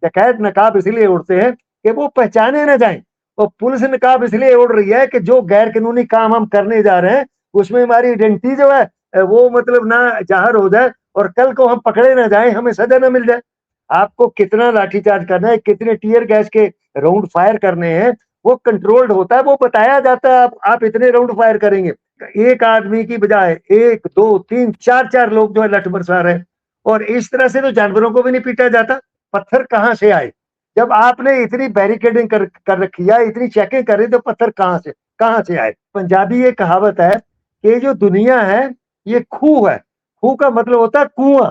डकैत नकाब इसलिए ओढ़ते हैं कि वो पहचाने न जाएं, और पुलिस नकाब इसलिए ओढ़ रही है कि जो गैर कानूनी काम हम करने जा रहे हैं उसमें हमारी आइडेंटिटी जो है वो मतलब ना जाहिर हो जाए, और कल को हम पकड़े ना जाएं, हमें सजा ना मिल जाए। आपको कितना लाठीचार्ज करना है, कितने टीयर गैस के राउंड फायर करने हैं, वो कंट्रोल्ड होता है, वो बताया जाता है। आप इतने राउंड फायर करेंगे, एक आदमी की बजाय 1 2 3 4 लोग जो है लठ बरसा रहे हैं। और इस तरह से तो जानवरों को भी नहीं पीटा जाता। पत्थर कहाँ से आए? जब आपने इतनी बैरिकेडिंग कर रखी है, इतनी चेकिंग कर रही, तो पत्थर कहाँ से आए? पंजाबी ये कहावत है कि जो दुनिया है ये खूह है। खूह का मतलब होता है कुआं।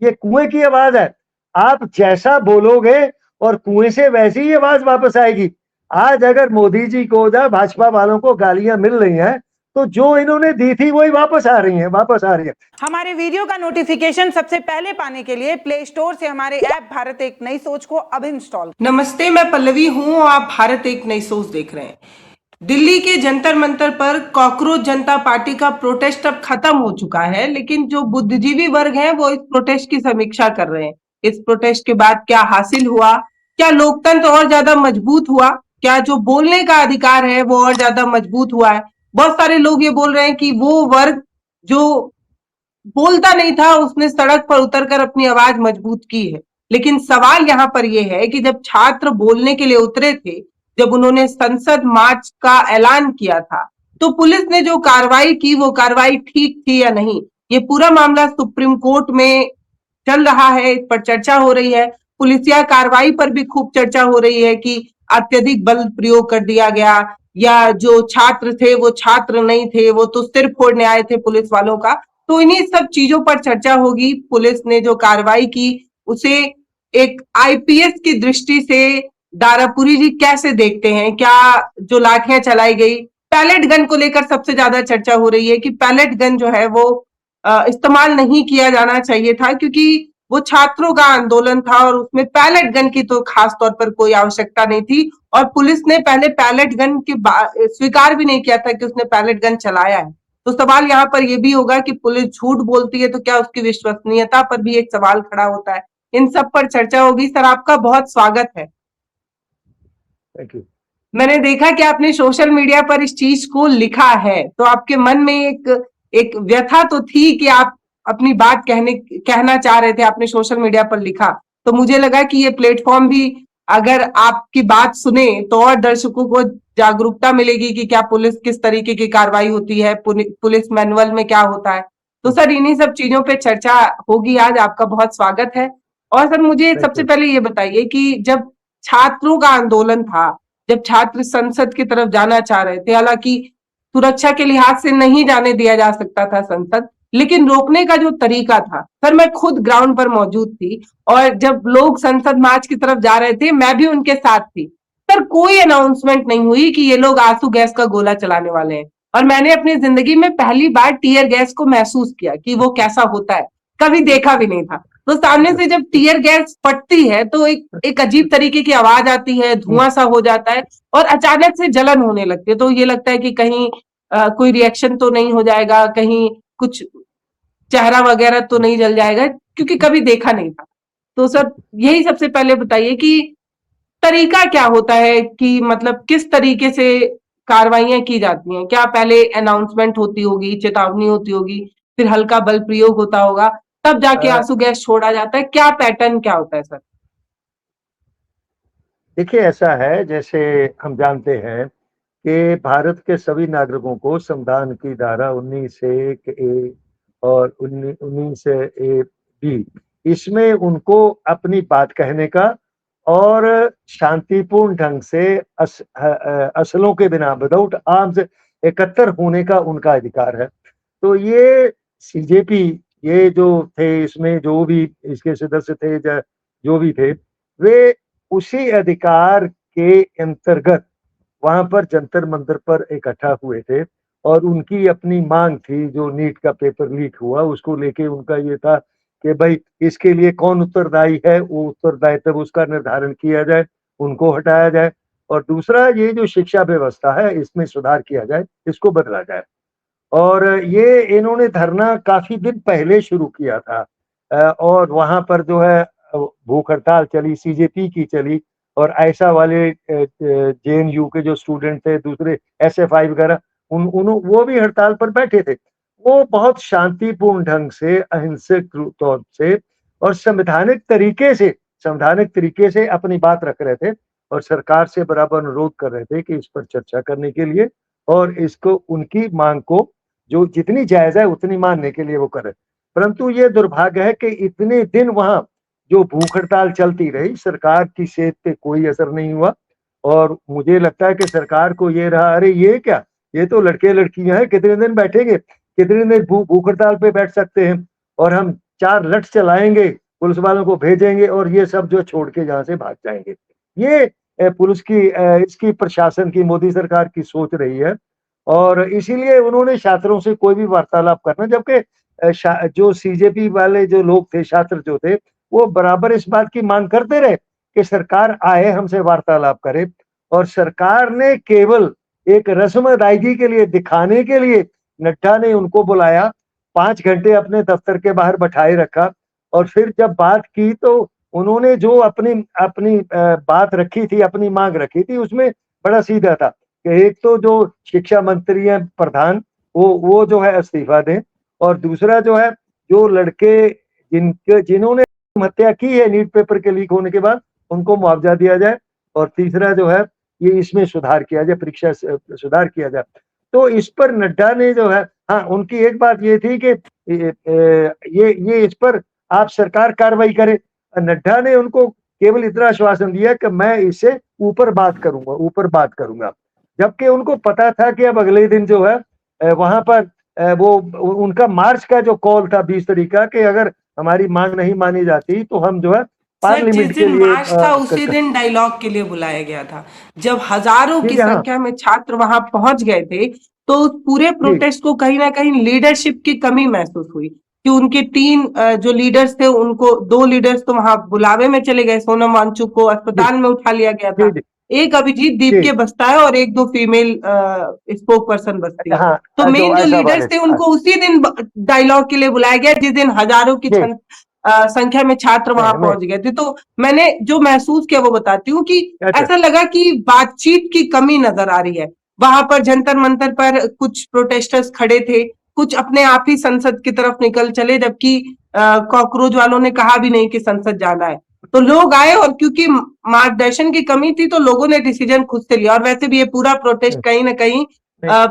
ये कुएं की आवाज है। आप जैसा बोलोगे और कुएं से वैसी ही आवाज वापस आएगी। आज अगर मोदी जी को या भाजपा वालों को गालियां मिल रही हैं, तो जो इन्होंने दी थी वही वापस आ रही है। हमारे वीडियो का नोटिफिकेशन सबसे पहले पाने के लिए प्ले स्टोर से हमारे ऐप भारत एक नई सोच को अब इंस्टॉल। नमस्ते, मैं पल्लवी हूं और आप भारत एक नई सोच देख रहे हैं। दिल्ली के जंतर मंतर पर कॉकरोच जनता पार्टी का प्रोटेस्ट अब खत्म हो चुका है, लेकिन जो बुद्धिजीवी वर्ग हैं वो इस प्रोटेस्ट की समीक्षा कर रहे हैं। इस प्रोटेस्ट के बाद क्या हासिल हुआ? क्या लोकतंत्र और ज्यादा मजबूत हुआ? क्या जो बोलने का अधिकार है वो और ज्यादा मजबूत हुआ है? बहुत सारे लोग ये बोल रहे हैं कि वो वर्ग जो बोलता नहीं था उसने सड़क पर उतरकर अपनी आवाज मजबूत की है। लेकिन सवाल यहाँ पर यह है कि जब छात्र बोलने के लिए उतरे थे, जब उन्होंने संसद मार्च का ऐलान किया था, तो पुलिस ने जो कार्रवाई की वो कार्रवाई ठीक थी या नहीं? ये पूरा मामला सुप्रीम कोर्ट में चल रहा है, इस पर चर्चा हो रही है। पुलिसिया कार्रवाई पर भी खूब चर्चा हो रही है कि अत्यधिक बल प्रयोग कर दिया गया, या जो छात्र थे वो छात्र नहीं थे, वो तो सिर फोड़ने आए थे पुलिस वालों का। तो इन्हीं सब चीजों पर चर्चा होगी। पुलिस ने जो कार्रवाई की उसे एक आईपीएस की दृष्टि से दारापुरी जी कैसे देखते हैं? क्या जो लाठियां चलाई गई, पैलेट गन को लेकर सबसे ज्यादा चर्चा हो रही है कि पैलेट गन जो है वो इस्तेमाल नहीं किया जाना चाहिए था, क्योंकि वो छात्रों का आंदोलन था और उसमें पैलेट गन की तो खास तौर पर कोई आवश्यकता नहीं थी। और पुलिस ने पहले पैलेट गन की स्वीकार भी नहीं किया था कि उसने पैलेट गन चलाया है। तो सवाल यहाँ पर यह भी होगा कि पुलिस झूठ बोलती है तो क्या उसकी विश्वसनीयता पर भी एक सवाल खड़ा होता है। इन सब पर चर्चा होगी। सर, आपका बहुत स्वागत है। Thank you. मैंने देखा कि आपने सोशल मीडिया पर इस चीज को लिखा है, तो आपके मन में एक व्यथा तो थी कि आप अपनी बात कहना चाह रहे थे, आपने सोशल मीडिया पर लिखा। तो मुझे लगा कि ये प्लेटफॉर्म भी अगर आपकी बात सुने तो और दर्शकों को जागरूकता मिलेगी कि क्या पुलिस किस तरीके की कार्रवाई होती है, पुलिस मैनुअल में क्या होता है। तो सर, इन्हीं सब चीजों पे चर्चा होगी आज। आपका बहुत स्वागत है। और सर, मुझे सबसे पहले ये बताइए कि जब छात्रों का आंदोलन था, जब छात्र संसद की तरफ जाना चाह रहे थे, हालांकि सुरक्षा के लिहाज से नहीं जाने दिया जा सकता था संसद, लेकिन रोकने का जो तरीका था, सर मैं खुद ग्राउंड पर मौजूद थी और जब लोग संसद मार्च की तरफ जा रहे थे मैं भी उनके साथ थी। सर, कोई अनाउंसमेंट नहीं हुई कि ये लोग आंसू गैस का गोला चलाने वाले हैं, और मैंने अपनी जिंदगी में पहली बार टीयर गैस को महसूस किया कि वो कैसा होता है। कभी देखा भी नहीं था। तो सामने से जब टीयर गैस फटती है तो एक अजीब तरीके की आवाज आती है, धुआं सा हो जाता है और अचानक से जलन होने लगती है। तो ये लगता है कि कहीं कोई रिएक्शन तो नहीं हो जाएगा, कहीं कुछ चेहरा वगैरह तो नहीं जल जाएगा, क्योंकि कभी देखा नहीं था। तो सर, यही सबसे पहले बताइए कि तरीका क्या होता है, कि मतलब किस तरीके से कार्रवाइयां की जाती हैं? क्या पहले अनाउंसमेंट होती होगी, चेतावनी होती होगी, फिर हल्का बल प्रयोग होता होगा, तब जाके आंसू गैस छोड़ा जाता है? क्या पैटर्न क्या होता है सर? देखिए, ऐसा है जैसे हम जानते हैं कि भारत के सभी नागरिकों को संविधान की धारा 19(1)(a) और 19(a)(b) इसमें उनको अपनी बात कहने का और शांतिपूर्ण ढंग से असलों के बिना विदाउट आर्म्स एकत्र होने का उनका अधिकार है। तो ये सीजेपी, ये जो थे, इसमें जो भी इसके सदस्य थे, जो भी थे, वे उसी अधिकार के अंतर्गत वहां पर जंतर मंतर पर इकट्ठा हुए थे और उनकी अपनी मांग थी। जो नीट का पेपर लीक हुआ उसको लेके उनका ये था कि भाई इसके लिए कौन उत्तरदायी है, वो उत्तरदायित्व उसका निर्धारण किया जाए, उनको हटाया जाए, और दूसरा ये जो शिक्षा व्यवस्था है इसमें सुधार किया जाए, इसको बदला जाए। और ये इन्होंने धरना काफी दिन पहले शुरू किया था और वहां पर जो है भूख हड़ताल चली, सीजेपी की चली, और ऐसा वाले जेएनयू के जो स्टूडेंट थे, दूसरे एसएफआई वगैरह, वो भी हड़ताल पर बैठे थे। वो बहुत शांतिपूर्ण ढंग से, अहिंसक तौर से और संवैधानिक तरीके से अपनी बात रख रहे थे और सरकार से बराबर अनुरोध कर रहे थे कि इस पर चर्चा करने के लिए और इसको, उनकी मांग को जो जितनी जायज है उतनी मानने के लिए वो कर रहे। परंतु ये दुर्भाग्य है कि इतने दिन वहां जो भूख हड़ताल चलती रही, सरकार की सेहत पे कोई असर नहीं हुआ। और मुझे लगता है कि सरकार को ये रहा, अरे ये क्या, ये तो लड़के लड़कियां हैं, कितने दिन बैठेंगे, कितने दिन भूख हड़ताल पे बैठ सकते हैं, और हम 4 लठ चलाएंगे, पुलिस वालों को भेजेंगे और ये सब जो छोड़ के यहाँ से भाग जाएंगे। ये पुलिस की, इसकी प्रशासन की, मोदी सरकार की सोच रही है। और इसीलिए उन्होंने छात्रों से कोई भी वार्तालाप करना, जबकि जो सीजेपी वाले जो लोग थे, छात्र जो थे, वो बराबर इस बात की मांग करते रहे कि सरकार आए, हमसे वार्तालाप करे। और सरकार ने केवल एक रस्म अदायगी के लिए, दिखाने के लिए नड्डा ने उनको बुलाया, 5 घंटे अपने दफ्तर के बाहर बैठाए रखा, और फिर जब बात की तो उन्होंने जो अपनी अपनी बात रखी थी, अपनी मांग रखी थी, उसमें बड़ा सीधा था कि एक तो जो शिक्षा मंत्री हैं प्रधान, वो जो है इस्तीफा दें, और दूसरा जो है, जो लड़के जिन्होंने हत्या की है नीट पेपर के लीक होने के बाद, उनको मुआवजा दिया जाए, और तीसरा जो है, ये इसमें सुधार किया जाए, परीक्षा सुधार किया जाए। तो इस पर नड्डा ने जो है, हाँ, उनकी एक बात ये थी कि ये इस पर आप सरकार कार्रवाई करे। नड्डा ने उनको केवल इतना आश्वासन दिया कि मैं इससे ऊपर बात करूंगा, जबकि उनको पता था कि अब अगले दिन जो है वहां पर वो उनका मार्च का जो कॉल था 20 तारीख का, कि अगर हमारी मांग नहीं मानी जाती तो हम जो है सर, जिस पार्लियामेंट के दिन लिए मार्च था उसी दिन डायलॉग के लिए बुलाया गया था। जब हजारों की ठीक है, हाँ, संख्या में छात्र वहां पहुंच गए थे, तो उस पूरे जी, प्रोटेस्ट को कहीं ना कहीं लीडरशिप की कमी महसूस हुई कि उनके 3 जो लीडर्स थे, उनको 2 लीडर्स तो वहां बुलावे में चले गए, सोनम वांगचुक को जी, अस्पताल में उठा लिया गया जी, था। जी, एक अभिजीत दीप जी, के बसता है और 1-2 फीमेल स्पोक पर्सन बसती है। तो हाँ, जो मेन जो ऐसा लीडर्स वाले, थे हाँ, उनको उसी दिन डायलॉग के लिए बुलाया गया, जिस दिन हजारों की जी, संख्या में छात्र वहां मैं पहुंच गए थे। तो मैंने जो महसूस किया वो बताती हूँ कि अच्छा, ऐसा लगा कि बातचीत की कमी नजर आ रही है। वहां पर जंतर मंतर पर कुछ प्रोटेस्टर्स खड़े थे, कुछ अपने आप ही संसद की तरफ निकल चले, जबकि कॉकरोच वालों ने कहा भी नहीं कि संसद जाना है। तो लोग आए, और क्योंकि मार्गदर्शन की कमी थी तो लोगों ने डिसीजन खुद से लिया। और वैसे भी ये पूरा प्रोटेस्ट कहीं ना कहीं नहीं,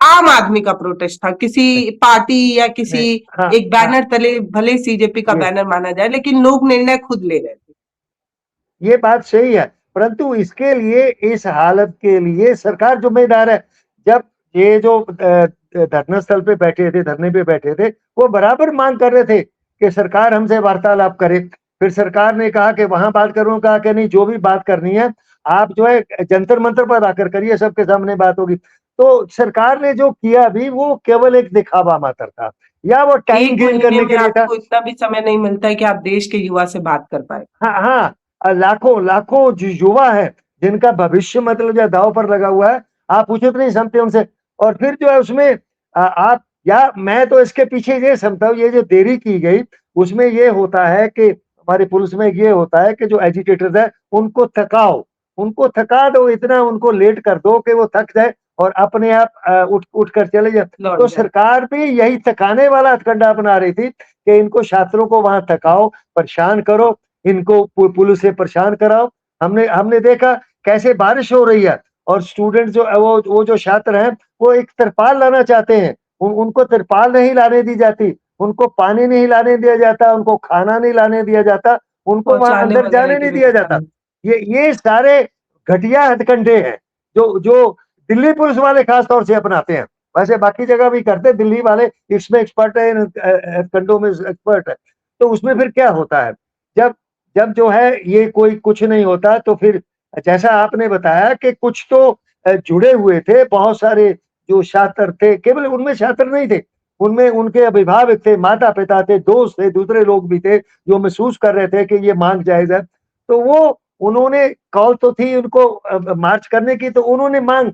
आम आदमी का प्रोटेस्ट था, किसी नहीं, पार्टी या किसी नहीं, हाँ, एक हाँ, बैनर तले, भले सीजेपी का ये बैनर माना जाए, लेकिन लोग निर्णय खुद ले रहे थे। ये बात सही है, परंतु इसके लिए, इस हालत के लिए सरकार जिम्मेदार है। जब ये जो धरना स्थल पे बैठे थे, धरने पे बैठे थे, वो बराबर मांग कर रहे थे कि सरकार हमसे वार्तालाप करे। फिर सरकार ने कहा कि वहां बात करूं, कहा कि नहीं, जो भी बात करनी है आप जो है जंतर मंतर पर आकर करिए, सबके सामने बात होगी। तो सरकार ने जो किया अभी, वो केवल एक दिखावा मात्र था, या वो टाइम एक गेन महीने करने में के लिए था। आपको इतना भी समय नहीं मिलता है कि आप देश के युवा से बात कर पाए। हाँ, हाँ, लाखों लाखों जो युवा है, जिनका भविष्य मतलब जो दांव पर लगा हुआ है, आप उचित नहीं समझते उनसे। और फिर जो है उसमें आप, या मैं तो इसके पीछे ये समझता हूँ, ये जो देरी की गई, उसमें ये होता है कि हमारी पुलिस में ये होता है कि जो एजिटेटर्स है उनको थकाओ, उनको थका दो, इतना उनको लेट कर दो कि वो थक जाए और अपने आप उठ कर चले जाए। लौट तो जाए। सरकार भी यही थकाने वाला हथकंडा अपना रही थी कि इनको छात्रों को वहां थकाओ, परेशान करो, इनको पुलिस से परेशान कराओ। हमने हमने देखा कैसे बारिश हो रही है, और स्टूडेंट जो वो जो छात्र हैं, वो एक तिरपाल लाना चाहते हैं, उनको तिरपाल नहीं लाने दी जाती, उनको पानी नहीं लाने दिया जाता, उनको खाना नहीं लाने दिया जाता, उनको वहां शौचालय अंदर वगैरह जाने की नहीं दिया व्यवस्था जाता। नहीं। ये सारे घटिया हथकंडे हैं जो जो दिल्ली पुलिस वाले खास तौर से अपनाते हैं। वैसे बाकी जगह भी करते, दिल्ली वाले इसमें एक्सपर्ट है, इन हथकंडों में एक्सपर्ट है। तो उसमें फिर क्या होता है, जब जब जो है ये कोई कुछ नहीं होता, तो फिर जैसा आपने बताया कि कुछ तो जुड़े हुए थे, बहुत सारे जो छात्र थे, केवल उनमें छात्र नहीं थे, उनमें उनके अभिभावक थे, माता पिता थे, दोस्त थे, दूसरे लोग भी थे जो महसूस कर रहे थे कि ये मांग जायज है। तो वो उन्होंने कॉल तो थी उनको मार्च करने की, तो उन्होंने मांग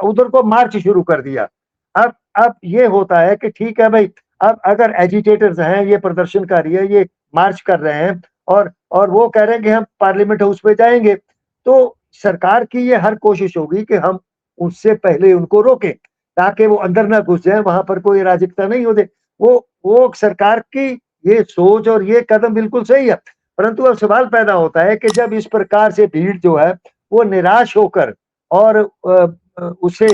उधर को मार्च शुरू कर दिया। अब ये होता है कि ठीक है भाई, अब अगर एजिटेटर्स हैं, ये प्रदर्शनकारी है, ये मार्च कर रहे हैं, और वो कह रहे हैं कि हम पार्लियामेंट हाउस पे जाएंगे। तो सरकार की ये हर कोशिश होगी कि हम उससे पहले उनको रोकें, ताकि वो अंदर ना घुस जाए, वहां पर कोई अराजकता नहीं हो जाए। वो सरकार की ये सोच और ये कदम बिल्कुल सही है, परंतु अब सवाल पैदा होता है कि जब इस प्रकार से भीड़ जो है वो निराश होकर और उससे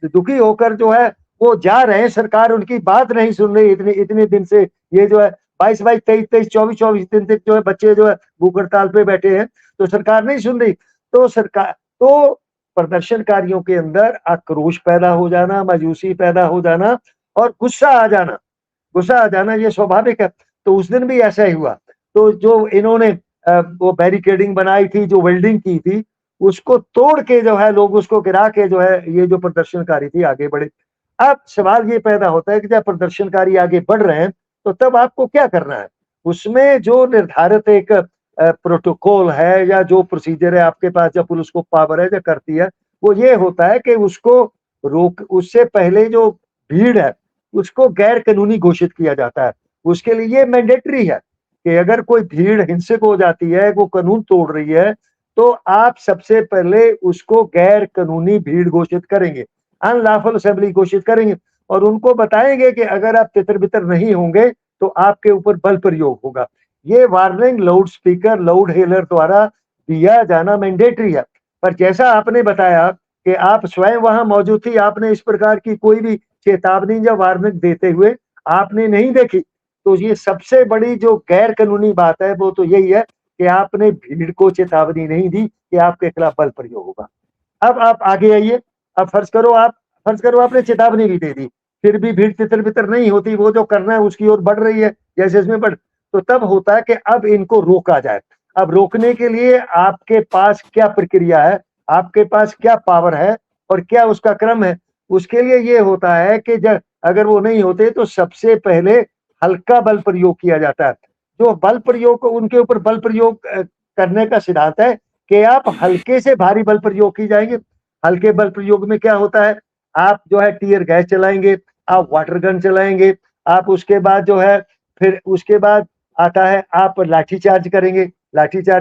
दुखी होकर जो है वो जा रहे हैं, सरकार उनकी बात नहीं सुन रही इतने इतने दिन से। ये जो है 22-22, 23-23, 24-24 दिन तक जो है बच्चे जो है भूख हड़ताल पे बैठे हैं, तो सरकार नहीं सुन रही। तो प्रदर्शनकारियों के अंदर आक्रोश पैदा हो जाना, मायूसी पैदा हो जाना और गुस्सा आ जाना ये स्वाभाविक है। तो उस दिन भी ऐसा ही हुआ। तो जो इन्होंने वो बैरिकेडिंग बनाई थी, जो वेल्डिंग की थी, उसको तोड़ के जो है लोग उसको गिरा के जो है ये जो प्रदर्शनकारी थी आगे बढ़े। अब सवाल ये पैदा होता है कि जब प्रदर्शनकारी आगे बढ़ रहे हैं तो तब आपको क्या करना है? उसमें जो निर्धारित एक प्रोटोकॉल है या जो प्रोसीजर है आपके पास, जब पुलिस को पावर है जो करती है, वो ये होता है कि उसको उससे पहले जो भीड़ है उसको गैर कानूनी घोषित किया जाता है। उसके लिए ये मैंडेटरी है कि अगर कोई भीड़ हिंसक हो जाती है, वो कानून तोड़ रही है, तो आप सबसे पहले उसको गैर कानूनी भीड़ घोषित करेंगे, अनलॉफुल असेंबली घोषित करेंगे और उनको बताएंगे कि अगर आप तितर-बितर नहीं होंगे तो आपके ऊपर बल प्रयोग होगा। ये वार्निंग लाउड स्पीकर, लाउड हेलर द्वारा दिया जाना मैंडेटरी है। पर जैसा आपने बताया कि आप स्वयं वहां मौजूद थी, आपने इस प्रकार की कोई भी चेतावनी या वार्निंग देते हुए आपने नहीं देखी। तो ये सबसे बड़ी जो गैर कानूनी बात है वो तो यही है कि आपने भीड़ को चेतावनी नहीं दी कि आपके खिलाफ बल प्रयोग होगा। अब आप आगे आइए। अब फर्ज करो आपने चेतावनी भी दे दी, फिर भी भीड़ तितर-बितर नहीं होती, वो जो करना है उसकी ओर बढ़ रही है जैसे इसमें बढ़, तो तब होता है कि अब इनको रोका जाए। अब रोकने के लिए आपके पास क्या प्रक्रिया है, आपके पास क्या पावर है और क्या उसका क्रम है? उसके लिए ये होता है कि जब अगर वो नहीं होते तो सबसे पहले हल्का बल प्रयोग किया जाता है। जो बल प्रयोग उनके ऊपर बल प्रयोग करने का सिद्धांत है कि आप हल्के से भारी बल प्रयोग की जाएंगे। हल्के बल प्रयोग में क्या होता है, आप जो है टीयर गैस चलाएंगे, आप वाटर गन चलाएंगे, आप उसके बाद जो है फिर उसके बाद आता है आप लाठी चार्ज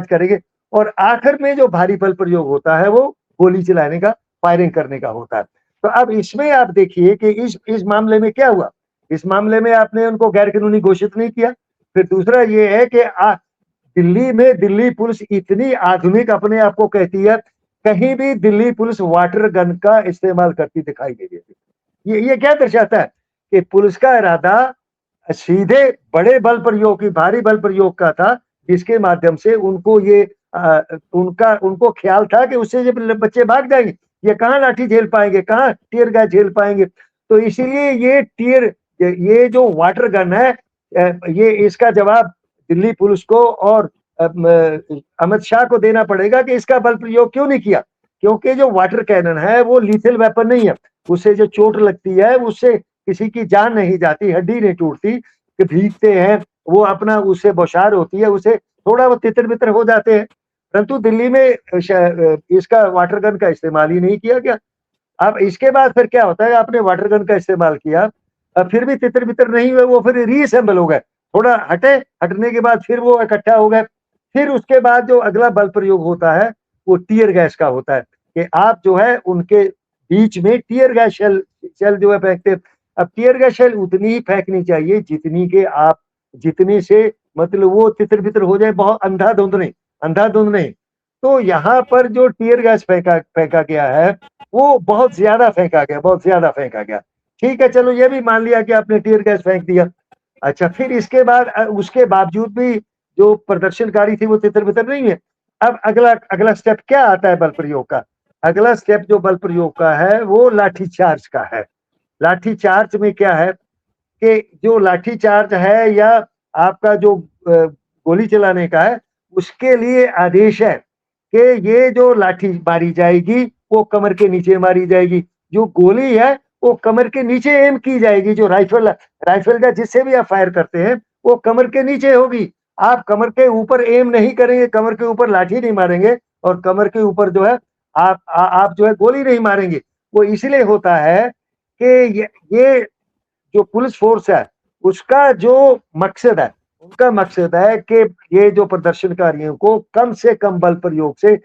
करेंगे और आखिर में जो भारी बल प्रयोग होता है वो गोली चलाने का, फायरिंग करने का होता है। तो अब इसमें आप देखिए कि इस मामले में क्या हुआ। इस मामले में आपने उनको गैर कानूनी घोषित नहीं किया। फिर दूसरा ये है कि दिल्ली में दिल्ली पुलिस इतनी आधुनिक अपने आप को कहती है, कहीं भी दिल्ली पुलिस वाटर गन का इस्तेमाल करती दिखाई नहीं देती। ये क्या दर्शाता है कि पुलिस का इरादा सीधे बड़े बल प्रयोग की, भारी बल प्रयोग का था, जिसके माध्यम से उनको ये उनको ख्याल था कि उससे ये बच्चे भाग जाएंगे, ये कहाँ लाठी झेल पाएंगे, कहाँ टीयर गैस झेल पाएंगे। तो इसीलिए ये जो वाटर गन है, ये इसका जवाब दिल्ली पुलिस को और अमित शाह को देना पड़ेगा कि इसका बल प्रयोग क्यों नहीं किया। क्योंकि जो वाटर कैनन है वो लीथल वेपन नहीं है, उससे जो चोट लगती है उससे किसी की जान नहीं जाती, हड्डी नहीं टूटती, कि भीगते हैं वो अपना उससे बौछार होती है, उसे थोड़ा वो तितर-बितर हो जाते हैं। परंतु दिल्ली में इसका वाटर गन का इस्तेमाल ही नहीं किया गया। अब इसके बाद फिर क्या होता है, आपने वाटर गन का इस्तेमाल किया, फिर भी तितर-बितर नहीं हुए, वो फिर रीअसेंबल हो गए, थोड़ा हटने के बाद फिर वो इकट्ठा हो गए। फिर उसके बाद जो अगला बल प्रयोग होता है वो टीयर गैस का होता है कि आप जो है उनके बीच में टीयर गैस शेल जो है फेंकते। अब टीयर गैस शेल उतनी ही फेंकनी चाहिए जितनी से मतलब वो तितर-बितर हो जाए, बहुत अंधाधुंध नहीं। तो यहाँ पर जो टीयर गैस फेंका गया है वो बहुत ज्यादा फेंका गया। ठीक है, चलो ये भी मान लिया कि आपने टीयर गैस फेंक दिया। अच्छा, फिर इसके बाद उसके बावजूद भी जो प्रदर्शनकारी थी वो तितर-बितर नहीं है। अब अगला स्टेप क्या आता है बल प्रयोग का? अगला स्टेप जो बल प्रयोग का है वो लाठीचार्ज का है। लाठीचार्ज में क्या है कि जो लाठीचार्ज है या आपका जो गोली चलाने का है, उसके लिए आदेश है कि ये जो लाठी मारी जाएगी वो कमर के नीचे मारी जाएगी। जो गोली है वो कमर के नीचे एम की जाएगी। जो राइफल का जिससे भी आप फायर करते हैं वो कमर के नीचे होगी। आप कमर के ऊपर एम नहीं करेंगे, कमर के ऊपर लाठी नहीं मारेंगे और कमर के ऊपर जो है आप जो है गोली नहीं मारेंगे। वो इसलिए होता है कि ये जो पुलिस फोर्स है उसका जो मकसद है उनका मकसद है कि ये जो प्रदर्शनकारियों को कम से कम बल प्रयोग से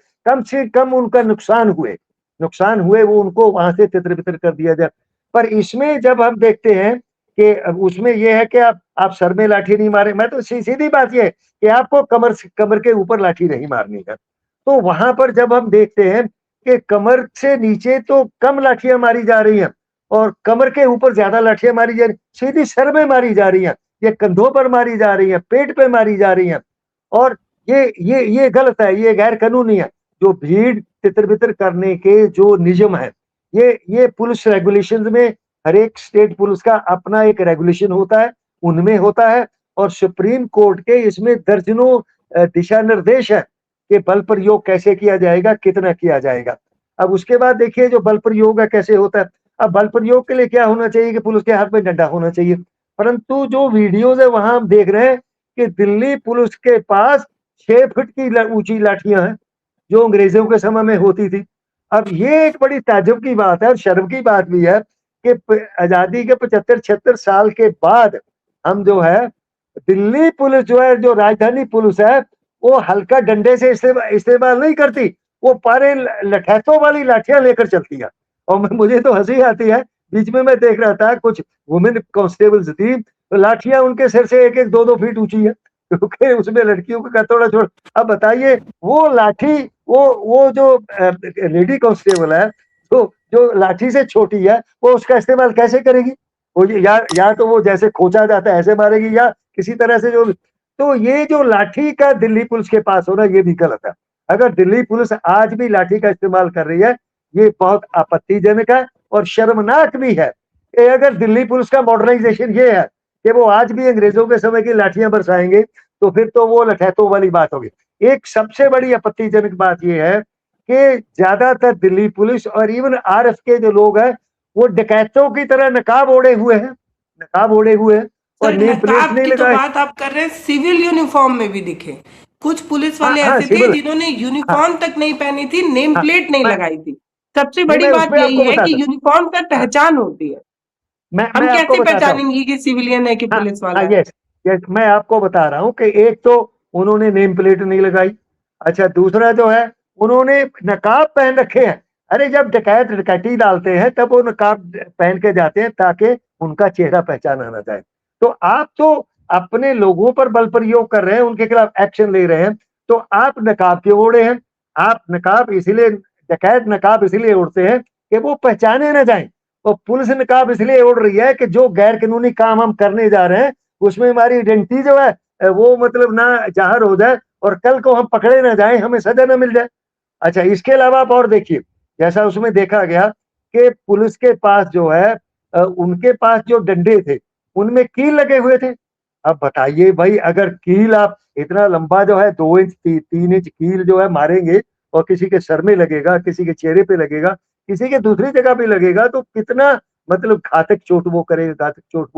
कम उनका नुकसान हुए वो उनको वहां से तितर-बितर कर दिया जाए। पर इसमें जब हम देखते हैं कि उसमें ये है कि आप सर में लाठी नहीं मारे, मैं तो सीधी बात ये है कि आपको कमर के ऊपर लाठी नहीं मारनी है। तो वहां पर जब हम देखते हैं कि कमर से नीचे तो कम लाठियां मारी जा रही हैं और कमर के ऊपर ज्यादा लाठियां मारी जा रही, सीधी सर में मारी जा रही हैं, ये कंधों पर मारी जा रही हैं, पेट पे मारी जा रही हैं और ये गलत है, ये गैर कानूनी है। जो भीड़ तितर-बितर करने के जो नियम है, ये पुलिस रेगुलेशंस में हर एक स्टेट पुलिस का अपना एक रेगुलेशन होता है, उनमें होता है और सुप्रीम कोर्ट के इसमें दर्जनों दिशा निर्देश है कि बल प्रयोग कैसे किया जाएगा, कितना किया जाएगा। अब उसके बाद देखिए जो बल प्रयोग है कैसे होता है। अब बल प्रयोग के लिए क्या होना चाहिए कि पुलिस के हाथ में डंडा होना चाहिए। परंतु जो वीडियोज़ है वहाँ हम देख रहे हैं कि दिल्ली पुलिस के पास 6 फीट की ऊँची लाठियाँ हैं, जो अंग्रेज़ों के समय में होती थी। अब ये एक बड़ी ताज्जुब की बात है और शर्म की बात भी है कि आज़ादी के 75-76 साल के बाद हम जो है दिल्ली पुलिस जो है, जो राजधानी पुलिस है, वो हल्का डंडे से इस्तेमाल नहीं करती, वो पारे लठैतों वाली लाठियाँ लेकर चलती है। और मुझे तो हँसी आती है, बीच में मैं देख रहा था कुछ वुमेन कांस्टेबल्स थी, तो लाठियाँ उनके सिर से 1-1, 2-2 फीट ऊँची है, क्योंकि उसमें लड़कियों का थोड़ा छोड़। अब बताइए वो लाठी वो जो लेडी कांस्टेबल है, तो जो लाठी से छोटी है, वो उसका इस्तेमाल कैसे करेगी? वो या तो वो जैसे खोचा जाता है ऐसे मारेगी या किसी तरह से जो भी। तो ये जो लाठी का दिल्ली पुलिस के पास होना ये भी गलत है। अगर दिल्ली पुलिस आज भी लाठी का इस्तेमाल कर रही है, ये बहुत आपत्तिजनक है और शर्मनाक भी है कि अगर दिल्ली पुलिस का मॉडर्नाइजेशन ये है कि वो आज भी अंग्रेजों के समय की लाठियां बरसाएंगे, तो फिर तो वो लठैतों वाली बात होगी। एक सबसे बड़ी आपत्तिजनक बात ये है कि ज्यादातर दिल्ली पुलिस और इवन आरएफ के जो लोग हैं, वो डकैतों की तरह नकाब ओढ़े हुए हैं, और सर नेम प्लेट नकाब नहीं की तो लगाए। बात आप कर रहे हैं, सिविल यूनिफॉर्म में भी दिखे। कुछ पुलिस हाँ वाले हाँ ऐसे थे सिविल। जिन्होंने हाँ यूनिफॉर्म तक नहीं पहनी थी, नेम हाँ प्लेट नहीं मैं लगाई थी। सबसे नहीं बड़ी मैं बात उसमें यही आपको है कि बताता यूनिफॉर्म पर हूँ। हाँ, पहचान होती है। हम मैं आपको कैसे बताता हूँ। पहचानेंगे कि सिविलियन है कि हाँ पुलिस वाला हाँ है? यस यस मैं आपको बता रहा हूँ कि एक तो उन्होंने नेम प्लेट नहीं लगाई। अच्छा दूसरा जो है उन्होंने नकाब पहन रखे हैं। अरे जब डकैत डकैती डालते हैं तब वो नकाब पहन के जाते हैं ताकि उनका चेहरा पहचाना ना जाए। तो आप तो अपने लोगों पर बल प्रयोग कर रहे हैं, उनके खिलाफ एक्शन ले रहे हैं, तो आप नकाब क्यों ओढ़े हैं? आप नकाब इसलिए डकैत नकाब इसलिए ओढ़ते हैं कि वो पहचाने ना जाएं। और पुलिस नकाब इसलिए ओढ़ रही है कि जो गैर कानूनी काम हम करने जा रहे हैं उसमें हमारी आइडेंटिटी जो है वो मतलब ना जाहिर हो जाए और कल को हम पकड़े ना जाए, हमें सजा ना मिल जाए। अच्छा इसके अलावा आप और देखिए, जैसा उसमें देखा गया कि पुलिस के पास जो है उनके पास जो डंडे थे उनमें कील लगे हुए थे। अब बताइए भाई अगर कील आप इतना लंबा जो है 2 इंच 3 इंच कील जो है मारेंगे और किसी के सर में लगेगा, किसी के चेहरे पे लगेगा, किसी के दूसरी जगह पे लगेगा तो कितना मतलब घातक चोट वो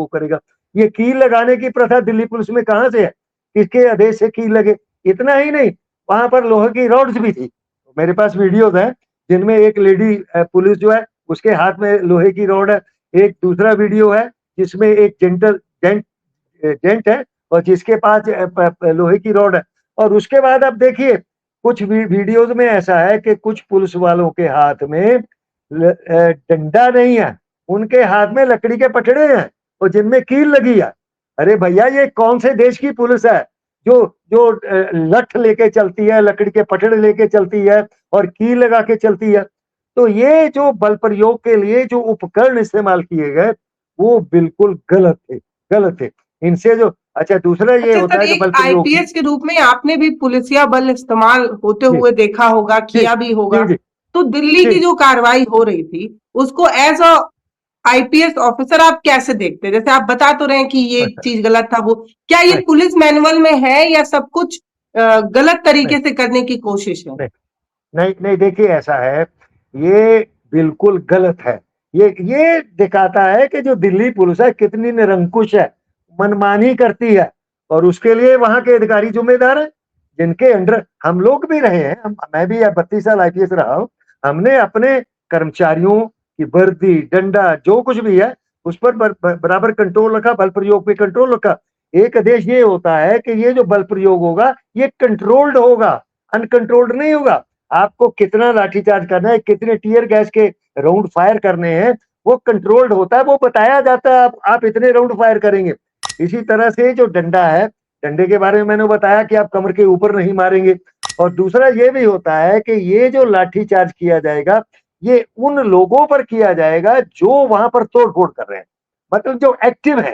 करेगा। ये कील लगाने की प्रथा दिल्ली पुलिस में कहाँ से है? किसके आदेश से कील लगे? इतना ही नहीं, वहां पर लोहे की रॉड्स भी थी। मेरे पास वीडियोस हैं जिनमें एक लेडी पुलिस जो है उसके हाथ में लोहे की रॉड है। एक दूसरा वीडियो है जिसमें एक जेंट है और जिसके पास लोहे की रॉड है। और उसके बाद आप देखिए कुछ वीडियोस में ऐसा है कि कुछ पुलिस वालों के हाथ में डंडा नहीं है, उनके हाथ में लकड़ी के पटड़े हैं और जिनमें कील लगी है। अरे भैया ये कौन से देश की पुलिस है जो जो लठ लेके चलती है, लकड़ी के पटड़े लेके चलती है और कील लगा के चलती है। तो ये जो बल प्रयोग के लिए जो उपकरण इस्तेमाल किए गए वो बिल्कुल गलत थे। इनसे जो अच्छा दूसरा ये अच्छा होता सर, है कि एक बल प्रयोग आईपीएस के रूप में आपने भी पुलिसिया बल इस्तेमाल होते जी हुए देखा होगा, जी किया भी होगा। जी जी तो दिल्ली जी की जो कार्रवाई हो रही थी उसको एज अ आईपीएस ऑफिसर आप कैसे देखते हैं? जैसे आप बता तो रहे हैं कि ये अच्छा चीज गलत था, वो क्या ये नहीं पुलिस मैनुअल में है या सब कुछ गलत नहीं तरीके से करने की कोशिश है? नहीं नहीं नहीं देखिए ऐसा है, ये बिल्कुल गलत है। ये दिखाता है कि जो दिल्ली पुलिस है कितनी निरंकुश है, मनमानी करती है और उसके लिए वहां के अधिकारी जिम्मेदार हैं जिनके अंडर हम लोग भी रहे हैं। मैं भी 32 साल आईपीएस रहा हूं। हमने अपने कर्मचारियों की वर्दी डंडा जो कुछ भी है उस पर बराबर कंट्रोल रखा, बल प्रयोग पे कंट्रोल रखा। एक देश ये होता है कि ये जो बल प्रयोग होगा ये कंट्रोल्ड होगा, अनकंट्रोल्ड नहीं होगा। आपको कितना लाठीचार्ज करना है, कितने टीयर गैस के राउंड फायर करने हैं, वो कंट्रोल्ड होता है, वो बताया जाता है आप इतने राउंड फायर करेंगे। इसी तरह से जो डंडा है, डंडे के बारे में मैंने बताया कि आप कमर के ऊपर नहीं मारेंगे। और दूसरा ये भी होता है कि ये जो लाठीचार्ज किया जाएगा ये उन लोगों पर किया जाएगा जो वहां पर तोड़-फोड़ कर रहे हैं, मतलब जो एक्टिव है।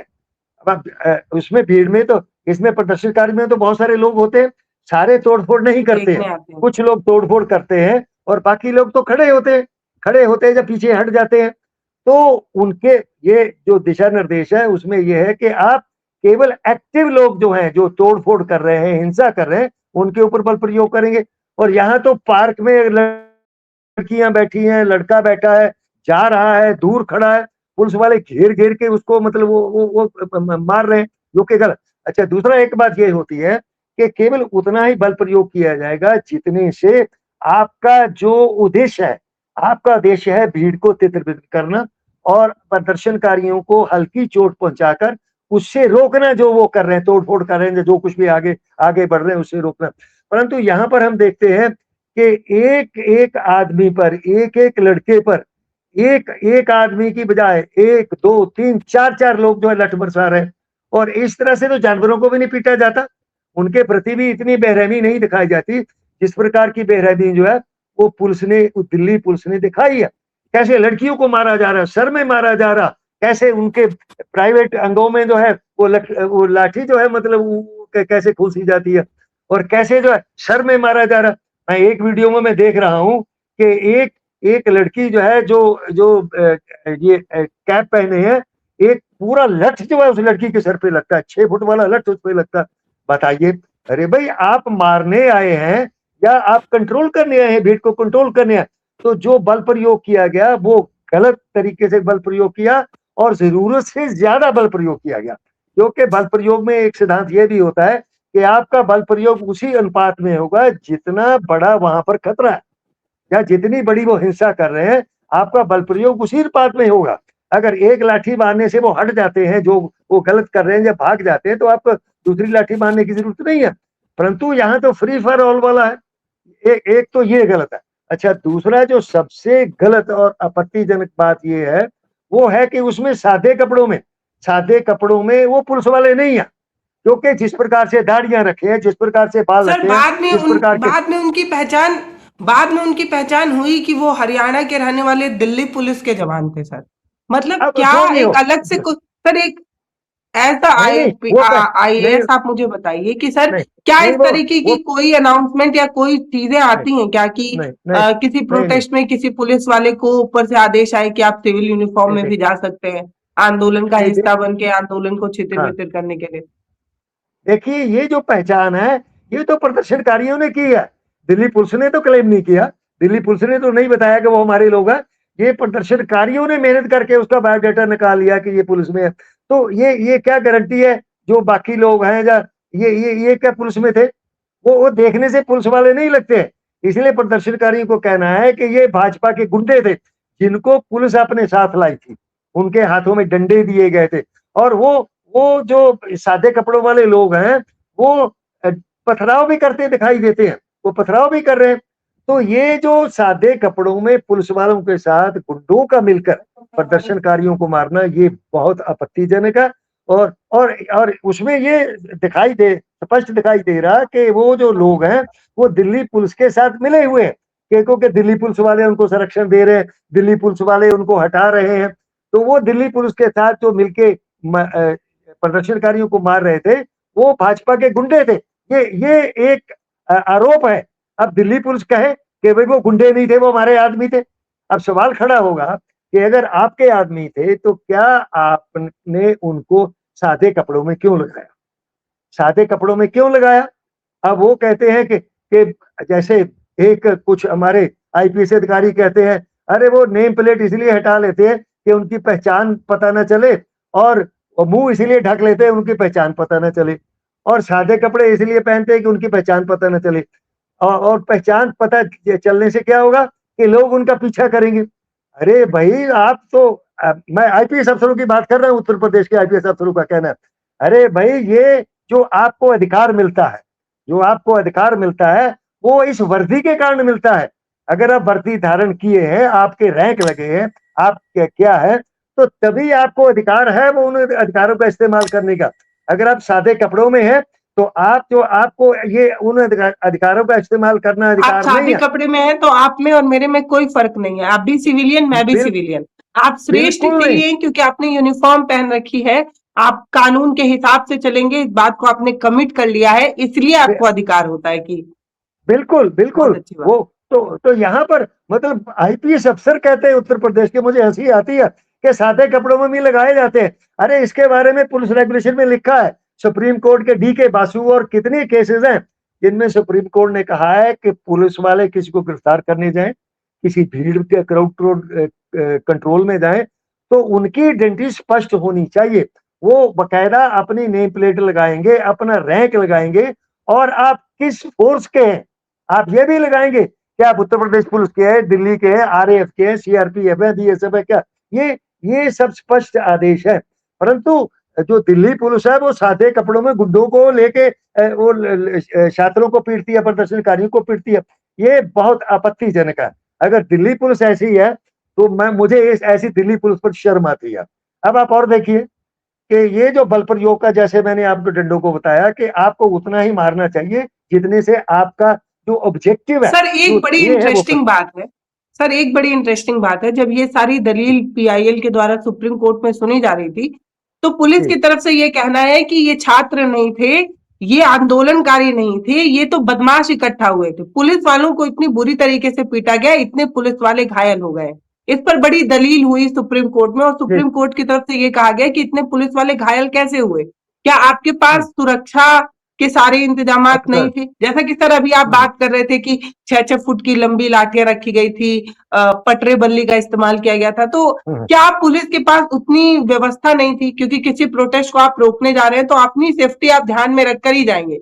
अब आप उसमें भीड़ में तो इसमें प्रदर्शनकारी में तो बहुत सारे लोग होते हैं, सारे तोड़-फोड़ नहीं करते देखने हैं। आते हैं। कुछ लोग तोड़-फोड़ करते हैं और बाकी लोग तो खड़े होते हैं जब पीछे हट जाते हैं। तो उनके ये जो दिशा निर्देश है उसमें ये है कि आप केवल एक्टिव लोग जो हैं, जो तोड़-फोड़ कर रहे हैं, हिंसा कर रहे हैं, उनके ऊपर बल प्रयोग करेंगे। और यहाँ तो पार्क में लड़कियां बैठी हैं, लड़का बैठा है, जा रहा है, दूर खड़ा है, पुलिस वाले घेर-घेर के उसको मतलब वो मार रहे हैं, जो कि गलत। अच्छा, दूसरा एक बात ये होती है कि केवल उतना ही बल प्रयोग किया जाएगा जितने से आपका जो उद्देश्य है, आपका उद्देश्य है भीड़ को तितर-बितर करना और प्रदर्शनकारियों को हल्की चोट पहुंचाकर उससे रोकना, जो वो कर रहे हैं, तोड़-फोड़ कर रहे हैं, जो कुछ भी आगे बढ़ रहे हैं उससे रोकना। परंतु यहाँ पर हम देखते हैं कि एक-एक आदमी पर, एक-एक लड़के पर, एक आदमी की बजाय 1, 2, 3, 4-4 लोग जो है लठ बरसा रहे हैं। और इस तरह से तो जानवरों को भी नहीं पीटा जाता, उनके प्रति भी इतनी बेरहमी नहीं दिखाई जाती, जिस प्रकार की बेरहमी जो है वो दिल्ली पुलिस ने दिखाई है। कैसे लड़कियों को मारा जा रहा है, सर में मारा जा रहा, कैसे उनके प्राइवेट अंगों में जो है वो लाठी जो है मतलब कैसे खोसी जाती है और कैसे जो है सर में मारा जा रहा। मैं एक वीडियो में मैं देख रहा हूँ कि एक लड़की जो है जो ये कैप पहने हैं, एक पूरा लठ जो है उस लड़की के सर पे लगता है, 6 फुट वाला लठ उस पे लगता है। बताइए, अरे भाई आप मारने आए हैं या आप कंट्रोल करने आए हैं, भीड़ को कंट्रोल करने आए? तो जो बल प्रयोग किया गया वो गलत तरीके से बल प्रयोग किया और जरूरत से ज्यादा बल प्रयोग किया गया, क्योंकि बल प्रयोग में एक सिद्धांत ये भी होता है कि आपका बल प्रयोग उसी अनुपात में होगा जितना बड़ा वहां पर खतरा है या जितनी बड़ी वो हिंसा कर रहे हैं, आपका बल प्रयोग उसी अनुपात में होगा। अगर एक लाठी मारने से वो हट जाते हैं, जो वो गलत कर रहे हैं, या भाग जाते हैं, तो आपको दूसरी लाठी मारने की जरूरत नहीं है। परंतु यहाँ तो फ्री फॉर ऑल वाला है। एक तो ये गलत है। अच्छा, दूसरा जो सबसे गलत और आपत्तिजनक बात ये है, वो है कि उसमें सादे कपड़ों में वो पुलिस वाले नहीं है, क्योंकि जिस प्रकार से दाढ़ियां रखे हैं, जिस प्रकार से बाल सर रखे हैं, जिस प्रकार के बाद में उनकी पहचान हुई कि वो हरियाणा के रहने वाले दिल्ली पुलिस के जवान थे सर। मतलब अब क्या जो भी एक हो, अलग से कुछ सर, एक एज अ नहीं नहीं वो नहीं आईएएस आप मुझे बताइए कि सर नहीं क्या नहीं इस तरीके की वो कोई अनाउंसमेंट या कोई चीजें नहीं आती हैं क्या कि नहीं नहीं किसी नहीं नहीं प्रोटेस्ट में किसी पुलिस वाले को ऊपर से आदेश आए कि आप सिविल यूनिफॉर्म नहीं में नहीं भी जा सकते हैं आंदोलन का नहीं हिस्सा बन के आंदोलन को छितिर हाँ, बितिर करने के लिए? देखिए ये जो पहचान है ये तो प्रदर्शनकारियों ने की है, दिल्ली पुलिस ने तो क्लेम नहीं किया, दिल्ली पुलिस ने तो नहीं बताया कि वो हमारे लोग हैं। ये प्रदर्शनकारियों ने मेहनत करके उसका बायोडाटा निकाल लिया कि ये पुलिस में है। तो ये क्या गारंटी है जो बाकी लोग हैं या ये क्या पुलिस में थे? वो देखने से पुलिस वाले नहीं लगते हैं। इसलिए प्रदर्शनकारियों को कहना है कि ये भाजपा के गुंडे थे जिनको पुलिस अपने साथ लाई थी, उनके हाथों में डंडे दिए गए थे। और वो जो सादे कपड़ों वाले लोग हैं वो पथराव भी करते दिखाई देते हैं, वो पथराव भी कर रहे हैं। तो ये जो सादे कपड़ों में पुलिस वालों के साथ गुंडों का मिलकर प्रदर्शनकारियों को मारना ये बहुत आपत्तिजनक है। और उसमें ये स्पष्ट दिखाई दे रहा कि वो जो लोग हैं वो दिल्ली पुलिस के साथ मिले हुए हैं, क्योंकि दिल्ली पुलिस वाले उनको संरक्षण दे रहे हैं, दिल्ली पुलिस वाले उनको हटा रहे हैं। तो वो दिल्ली पुलिस के साथ जो मिलके प्रदर्शनकारियों को मार रहे थे वो भाजपा के गुंडे थे। ये एक आरोप है। अब दिल्ली पुलिस कहे कि भाई वो गुंडे नहीं थे, वो हमारे आदमी थे। अब सवाल खड़ा होगा कि अगर आपके आदमी थे तो क्या आपने उनको सादे कपड़ों में क्यों लगाया? सादे कपड़ों में क्यों लगाया? अब वो कहते हैं कि जैसे एक कुछ हमारे आईपीएस अधिकारी कहते हैं, अरे वो नेम प्लेट इसलिए हटा लेते हैं कि उनकी पहचान पता न चले और मुंह इसलिए ढक लेते हैं उनकी पहचान पता न चले, और सादे कपड़े इसलिए पहनते हैं कि उनकी पहचान पता न चले। और पहचान पता चलने से क्या होगा कि लोग उनका पीछा करेंगे। अरे भाई आप तो मैं आईपीएस अफसरों की बात कर रहा हूँ, उत्तर प्रदेश के आईपीएस अफसरों का कहना है अरे भाई, ये जो आपको अधिकार मिलता है, जो आपको अधिकार मिलता है, वो इस वर्दी के कारण मिलता है। अगर आप वर्दी धारण किए हैं, आपके रैंक लगे हैं, आप क्या है, तो तभी आपको अधिकार है वो उन अधिकारों का इस्तेमाल करने का। अगर आप सादे कपड़ों में हैं, तो आपको ये उन अधिकारों का इस्तेमाल करना आप अधिकार नहीं सादे है। कपड़े में हैं तो आप में और मेरे में कोई फर्क नहीं है। आप भी सिविलियन, मैं भी बिल, सिविलियन। आप श्रेष्ठ बिल्कुल नहीं। इसलिए हैं क्योंकि आपने यूनिफॉर्म पहन रखी है। आप कानून के हिसाब से चलेंगे, इस बात को आपने कमिट कर लिया है, इसलिए आपको अधिकार होता है कि बिल्कुल, बहुत बिल्कुल। अच्छी बात। वो तो यहाँ पर मतलब आईपीएस अफसर कहते हैं उत्तर प्रदेश के, मुझे हंसी आती है कि सादे कपड़ों में भी लगाए जाते हैं। अरे इसके बारे में पुलिस रेगुलेशन में लिखा है। सुप्रीम कोर्ट के डी के बासु और कितने केसेस हैं जिनमें सुप्रीम कोर्ट ने कहा है कि पुलिस वाले किसी को गिरफ्तार करने जाएं, किसी भीड़ के क्राउड कंट्रोल में जाएं, तो उनकी आइडेंटिटी स्पष्ट होनी चाहिए। वो बकायदा अपनी नेम प्लेट लगाएंगे, अपना रैंक लगाएंगे, और आप किस फोर्स के हैं आप ये भी लगाएंगे कि आप उत्तर प्रदेश पुलिस के हैं, दिल्ली के हैं, आरएएफ के हैं, सीआरपीएफ है, बीएसएफ है क्या। ये सब स्पष्ट आदेश है। परंतु जो दिल्ली पुलिस है वो सादे कपड़ों में गुड्डों को लेके वो छात्रों को पीटती है, प्रदर्शनकारियों को पीटती है। ये बहुत आपत्तिजनक है। अगर दिल्ली पुलिस ऐसी है तो मुझे ऐसी दिल्ली पुलिस पर शर्म आती है। अब आप और देखिए कि ये जो बल प्रयोग का, जैसे मैंने आपको डंडों को बताया कि आपको उतना ही मारना चाहिए जितने से आपका जो ऑब्जेक्टिव है, सर एक जो बड़ी ध्येय है, वो इंटरेस्टिंग बात है। सर एक बड़ी इंटरेस्टिंग बात है, जब ये सारी दलील पीआईएल के द्वारा सुप्रीम कोर्ट में सुनी जा रही थी, तो पुलिस की तरफ से ये कहना है कि ये छात्र नहीं थे, ये आंदोलनकारी नहीं थे, ये तो बदमाश इकट्ठा हुए थे। पुलिस वालों को इतनी बुरी तरीके से पीटा गया, इतने पुलिस वाले घायल हो गए। इस पर बड़ी दलील हुई सुप्रीम कोर्ट में, और सुप्रीम कोर्ट की तरफ से ये कहा गया कि इतने पुलिस वाले घायल कैसे हुए? क्या आपके पास सुरक्षा के सारे इंतजामात नहीं थे? जैसा कि सर अभी आप बात कर रहे थे कि 6-6 फुट की लंबी लाठियां रखी गई थी, पटरे बल्ली का इस्तेमाल किया गया था, तो क्या पुलिस के पास उतनी व्यवस्था नहीं थी? क्योंकि किसी प्रोटेस्ट को आप रोकने जा रहे हैं तो अपनी सेफ्टी आप ध्यान में रखकर ही जाएंगे।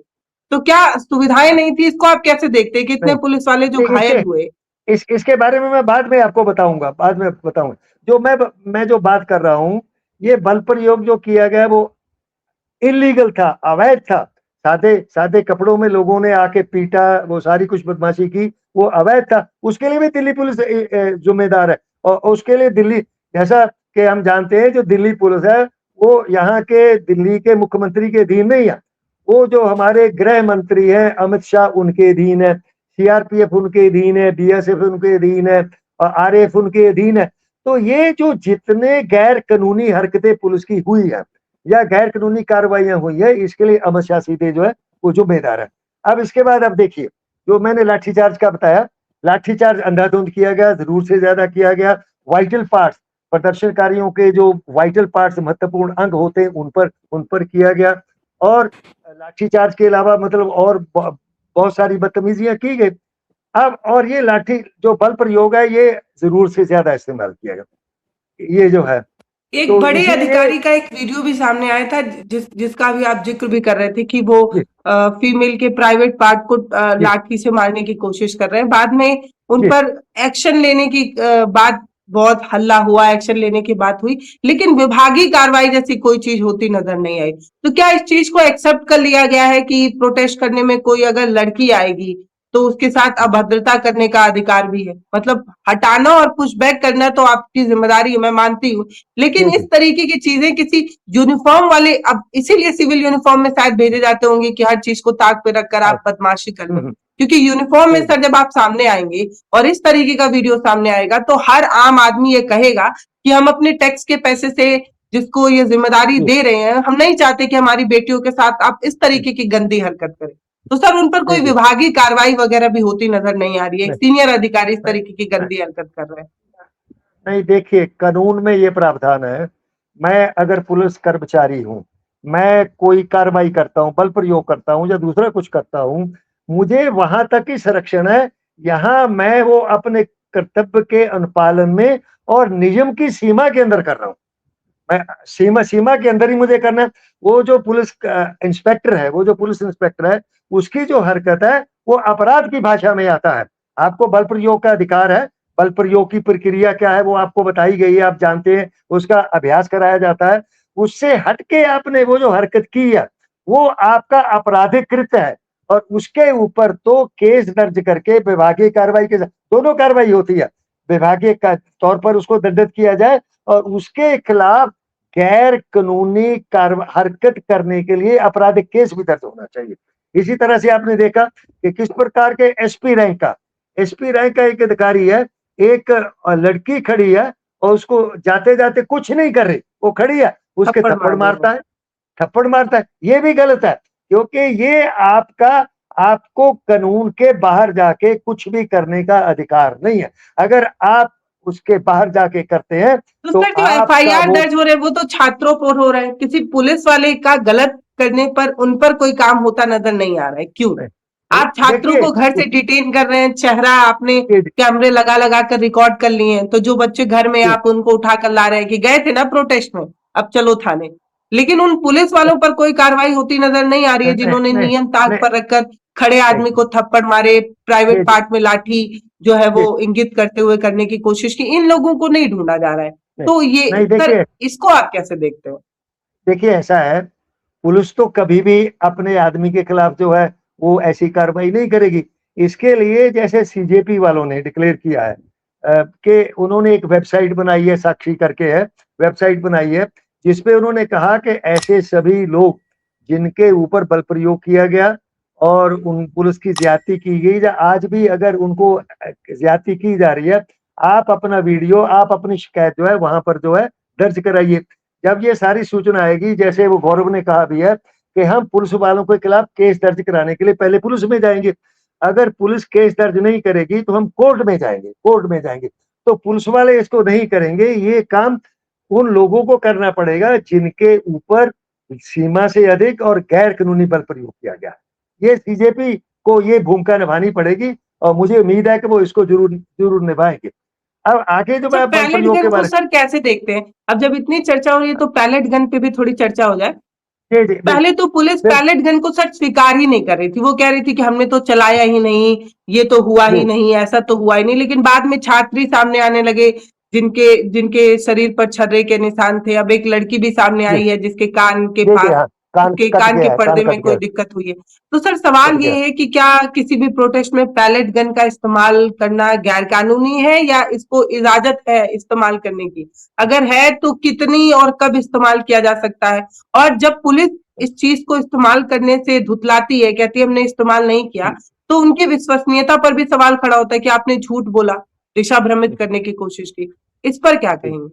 तो क्या सुविधाएं नहीं थी? इसको आप कैसे देखते हैं कि इतने नहीं, पुलिस वाले जो इसके घायल हुए? इसके बारे में मैं बाद में आपको बताऊंगा, बाद में बताऊंगा। जो मैं जो बात कर रहा हूं, ये बल प्रयोग जो किया गया वो इलीगल था, अवैध था। सादे सादे कपड़ों में लोगों ने आके पीटा, वो सारी कुछ बदमाशी की, वो अवैध था। उसके लिए भी दिल्ली पुलिस जिम्मेदार है। और उसके लिए दिल्ली, जैसा कि हम जानते हैं, जो दिल्ली पुलिस है वो यहाँ के दिल्ली के मुख्यमंत्री के अधीन नहीं है। वो जो हमारे गृह मंत्री हैं अमित शाह, उनके अधीन है। सीआरपीएफ उनके अधीन है, बीएसएफ उनके अधीन है, और आरएएफ उनके अधीन है। तो ये जो जितने गैर कानूनी हरकतें पुलिस की हुई है या गैर कानूनी कार्रवाइयां हुई है, इसके लिए अमित शाह सीधे जो है वो जिम्मेदार है। अब इसके बाद अब देखिए, जो मैंने लाठीचार्ज का बताया, लाठीचार्ज अंधाधुंध किया गया, जरूर से ज्यादा किया गया। वाइटल पार्ट्स, प्रदर्शनकारियों के जो वाइटल पार्ट्स, महत्वपूर्ण अंग होते हैं, उन पर किया गया। और लाठीचार्ज के अलावा मतलब और बहुत सारी बदतमीजियां की गई। अब और ये लाठी जो बल प्रयोग है, ये जरूर से ज्यादा इस्तेमाल किया गया, ये जो है। एक तो बड़े इसीलिए अधिकारी का एक वीडियो भी सामने आया था, जिसका भी आप जिक्र भी कर रहे थे कि वो जी, फीमेल के प्राइवेट पार्ट को जी, लाठी से मारने की कोशिश कर रहे हैं। बाद में उन जी, पर एक्शन लेने की बात, बहुत हल्ला हुआ, एक्शन लेने की बात हुई, लेकिन विभागीय कार्रवाई जैसी कोई चीज होती नजर नहीं आई। तो क्या इस चीज को एक्सेप्ट कर लिया गया है कि प्रोटेस्ट करने में कोई अगर लड़की आएगी तो उसके साथ अभद्रता करने का अधिकार भी है? मतलब हटाना और पुशबैक करना तो आपकी जिम्मेदारी है, मैं मानती हूँ, लेकिन जी, इस तरीके की चीजें किसी यूनिफॉर्म वाले, अब इसीलिए सिविल यूनिफॉर्म में शायद भेजे जाते होंगे कि हर चीज को ताक पे रखकर आप बदमाशी कर लो, क्योंकि यूनिफॉर्म में सर जब आप सामने आएंगे और इस तरीके का वीडियो सामने आएगा तो हर आम आदमी ये कहेगा कि हम अपने टैक्स के पैसे से जिसको ये जिम्मेदारी दे रहे हैं, हम नहीं चाहते कि हमारी बेटियों के साथ आप इस तरीके की गंदी हरकत करें। तो सर उन पर कोई जी, विभागीय कार्रवाई वगैरह भी होती नजर नहीं आ रही है? नहीं, सीनियर अधिकारी इस नहीं, तरीके की नहीं, गंदी हरकत कर रहे हैं। नहीं, देखिए कानून में ये प्रावधान है। मैं अगर पुलिस कर्मचारी हूँ, मैं कोई कार्रवाई करता हूँ, बल प्रयोग करता हूँ या दूसरा कुछ करता हूँ, मुझे वहां तक ही संरक्षण है। यहाँ मैं वो अपने कर्तव्य के अनुपालन में और नियम की सीमा के अंदर कर रहा हूँ। मैं सीमा सीमा के अंदर ही मुझे करना है। वो जो पुलिस इंस्पेक्टर है, वो जो पुलिस इंस्पेक्टर है, उसकी जो हरकत है वो अपराध की भाषा में आता है। आपको बल प्रयोग का अधिकार है, बल प्रयोग की प्रक्रिया क्या है वो आपको बताई गई है, आप जानते हैं, उसका अभ्यास कराया जाता है। उससे हटके आपने वो जो हरकत की है, वो आपका आपराधिक कृत्य है और उसके ऊपर तो केस दर्ज करके विभागीय कार्रवाई के दोनों कार्रवाई होती है। विभागीय का तौर पर उसको दंडित किया जाए और उसके खिलाफ गैर कानूनी हरकत करने के लिए आपराधिक केस भी दर्ज होना चाहिए। इसी तरह से आपने देखा कि किस प्रकार के एसपी रैंक का एक अधिकारी है, एक लड़की खड़ी है और उसको जाते-जाते कुछ नहीं कर रही, वो खड़ी है, उसके थप्पड़ मारता है। ये भी गलत है क्योंकि ये आपको कानून के बाहर जाके कुछ भी करने का अधिकार नहीं है। अगर आप उसके बाहर जाके करते हैं तो तो सर जो आपका एफआईआर वो दर्ज हो रहे हैं वो तो छात्रों पर हो रहा है, किसी पुलिस वाले का गलत करने पर उन पर कोई काम होता नजर नहीं आ रहा है, क्यों? आप छात्रों देखिए को घर से डिटेन कर रहे हैं, चेहरा आपने ये कैमरे लगा कर रिकॉर्ड कर लिए हैं, तो जो बच्चे घर में ये आप उनको उठा कर ला रहे हैं कि गए थे ना प्रोटेस्ट में, अब चलो थाने, लेकिन उन पुलिस वालों पर कोई कार्रवाई होती नजर नहीं आ रही है नहीं जिन्होंने नहीं नियम ताक नहीं पर रखकर खड़े नहीं आदमी को थप्पड़ मारे, प्राइवेट ये पार्ट में लाठी जो है वो ये इंगित करते हुए करने की कोशिश की। इन लोगों को नहीं ढूंढा जा रहा है, नहीं तो ये नहीं सर देखिए इसको आप कैसे देखते हो? देखिए ऐसा है, पुलिस तो कभी भी अपने आदमी के खिलाफ जो है वो ऐसी कार्रवाई नहीं करेगी। इसके लिए जैसे सीजेपी वालों ने डिक्लेयर किया है कि उन्होंने एक वेबसाइट बनाई है, साक्षी करके है, वेबसाइट बनाई है जिसपे उन्होंने कहा कि ऐसे सभी लोग जिनके ऊपर बल प्रयोग किया गया और उन पुलिस की ज्यादती की गई या आज भी अगर उनको ज्यादती की जा रही है, आप अपना वीडियो, आप अपनी शिकायत जो है वहां पर जो है दर्ज कराइए। जब ये सारी सूचना आएगी, जैसे वो गौरव ने कहा भी है कि हम पुलिस वालों के खिलाफ केस दर्ज कराने के लिए पहले पुलिस में जाएंगे। अगर पुलिस केस दर्ज नहीं करेगी तो हम कोर्ट में जाएंगे। तो पुलिस वाले इसको नहीं करेंगे, ये काम उन लोगों को करना पड़ेगा जिनके ऊपर सीमा से अधिक और गैर कानूनी बल प्रयोग किया गया। ये सीजेपी को ये भूमिका निभानी पड़ेगी और मुझे उम्मीद है कि वो इसको जरूर निभाएंगे। अब आगे जो अच्छा, मैं बल पैलेट प्रयोग के गन को बारे सर कैसे देखते हैं? अब जब इतनी चर्चा हो रही है तो पैलेट गन पे भी थोड़ी चर्चा हो जाए। जी, जी, पहले तो पुलिस पैलेट गन को सच स्वीकार ही नहीं कर रही थी, वो कह रही थी कि हमने तो चलाया ही नहीं, ये तो हुआ ही जी, नहीं, ऐसा तो हुआ ही नहीं, लेकिन बाद में छात्र ही सामने आने लगे जिनके जिनके शरीर पर छर्रे के निशान थे। अब एक लड़की भी सामने जी, आई है जिसके कान के जी, जी, पास, हाँ, कान उसके कट कान के गया है, कान पर्दे कट में गया कोई है, दिक्कत हुई है। तो सर कट सवाल ये गया है। है कि क्या किसी भी प्रोटेस्ट में पैलेट गन का इस्तेमाल करना गैर कानूनी है या इसको इजाजत है इस्तेमाल करने की? अगर है तो कितनी और कब इस्तेमाल किया जा सकता है? और जब पुलिस इस चीज को इस्तेमाल करने से धुतलाती है, कहती है हमने इस्तेमाल नहीं किया, तो उनकी विश्वसनीयता पर भी सवाल खड़ा होता है कि आपने झूठ बोला, दिशा भ्रमित करने की कोशिश की। इस पर क्या कहेंगे?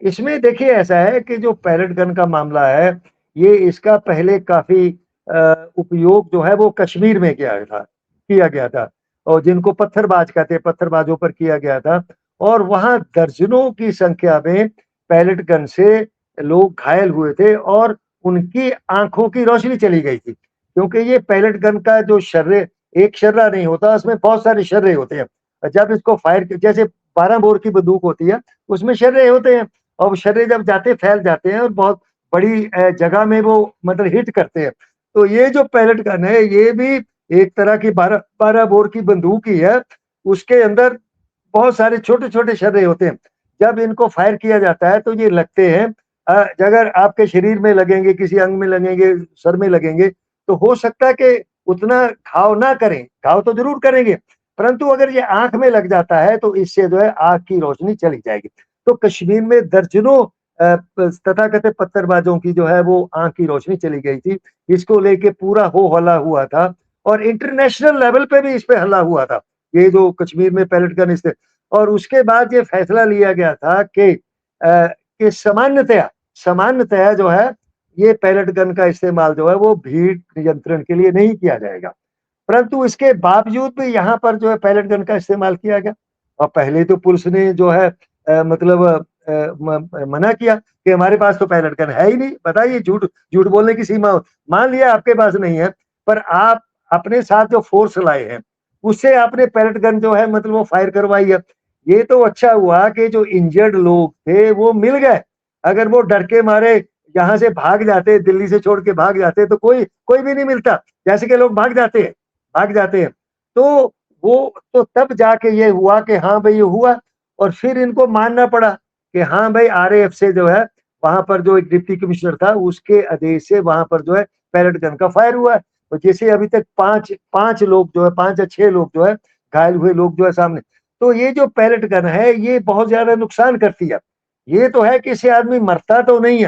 इसमें देखिए ऐसा है कि जो पैलेट गन का मामला है, ये इसका पहले काफी उपयोग जो है वो कश्मीर में किया गया था और जिनको पत्थरबाज कहते हैं, पत्थरबाजों पर किया गया था और वहां दर्जनों की संख्या में पैलेट गन से लोग घायल हुए थे और उनकी आंखों की रोशनी चली गई थी क्योंकि ये पैलेट गन का जो शर्रे, एक शर्रा नहीं होता, उसमें बहुत सारे शर्रे होते हैं। जब इसको फायर जैसे 12 बोर की बंदूक होती है, उसमें शर्रे होते हैं और शर्रे जब जाते फैल जाते हैं और बहुत बड़ी जगह में वो मतलब हिट करते हैं। तो ये जो पैलेट गन है ये भी एक तरह की 12 बोर की बंदूक ही है। उसके अंदर बहुत सारे छोटे-छोटे शर्रे होते हैं। जब इनको फायर किया जाता है तो ये लगते हैं अगर आपके शरीर में लगेंगे, किसी अंग में लगेंगे, सर में लगेंगे तो हो सकता है कि उतना घाव ना करें, घाव तो ज़रूर करेंगे, परंतु अगर ये आँख में लग जाता है तो इससे जो है आँख की रोशनी चली जाएगी। तो कश्मीर में दर्जनों तथाकथित पत्थरबाजों की जो है वो आँख की रोशनी चली गई थी। इसको लेके पूरा हो हल्ला हुआ था और इंटरनेशनल लेवल पे भी इस पे हल्ला हुआ था। ये जो कश्मीर में पैलेट गन इस्ते और उसके बाद ये फैसला लिया गया था कि सामान्यतया जो है ये पैलेट गन का इस्तेमाल जो है वो भीड़ नियंत्रण के लिए नहीं किया जाएगा। परंतु इसके बावजूद भी यहाँ पर जो है पैलेट गन का इस्तेमाल किया गया और पहले तो पुलिस ने जो है मतलब मना किया कि हमारे पास तो पैलेट गन है ही नहीं। बताइए, झूठ झूठ बोलने की सीमा मान लिया आपके पास नहीं है, पर आप अपने साथ जो फोर्स लाए हैं उससे आपने पैलेट गन जो है मतलब वो फायर करवाई है। ये तो अच्छा हुआ कि जो इंजर्ड लोग थे वो मिल गए। अगर वो डर के मारे यहाँ से भाग जाते, दिल्ली से छोड़ के भाग जाते तो कोई कोई भी नहीं मिलता। जैसे कि लोग भाग जाते हैं। तो वो तो तब जाके ये हुआ कि हाँ भाई ये हुआ और फिर इनको मानना पड़ा कि हाँ भाई आरएएफ से जो है वहां पर जो एक डिप्टी कमिश्नर था उसके आदेश से वहां पर जो है पैलेट गन का फायर हुआ है। तो जैसे अभी तक पांच लोग जो है, 5 या 6 लोग जो है घायल हुए लोग जो है सामने। तो ये जो पैलेट गन है ये बहुत ज्यादा नुकसान करती है। ये तो है कि इससे आदमी मरता तो नहीं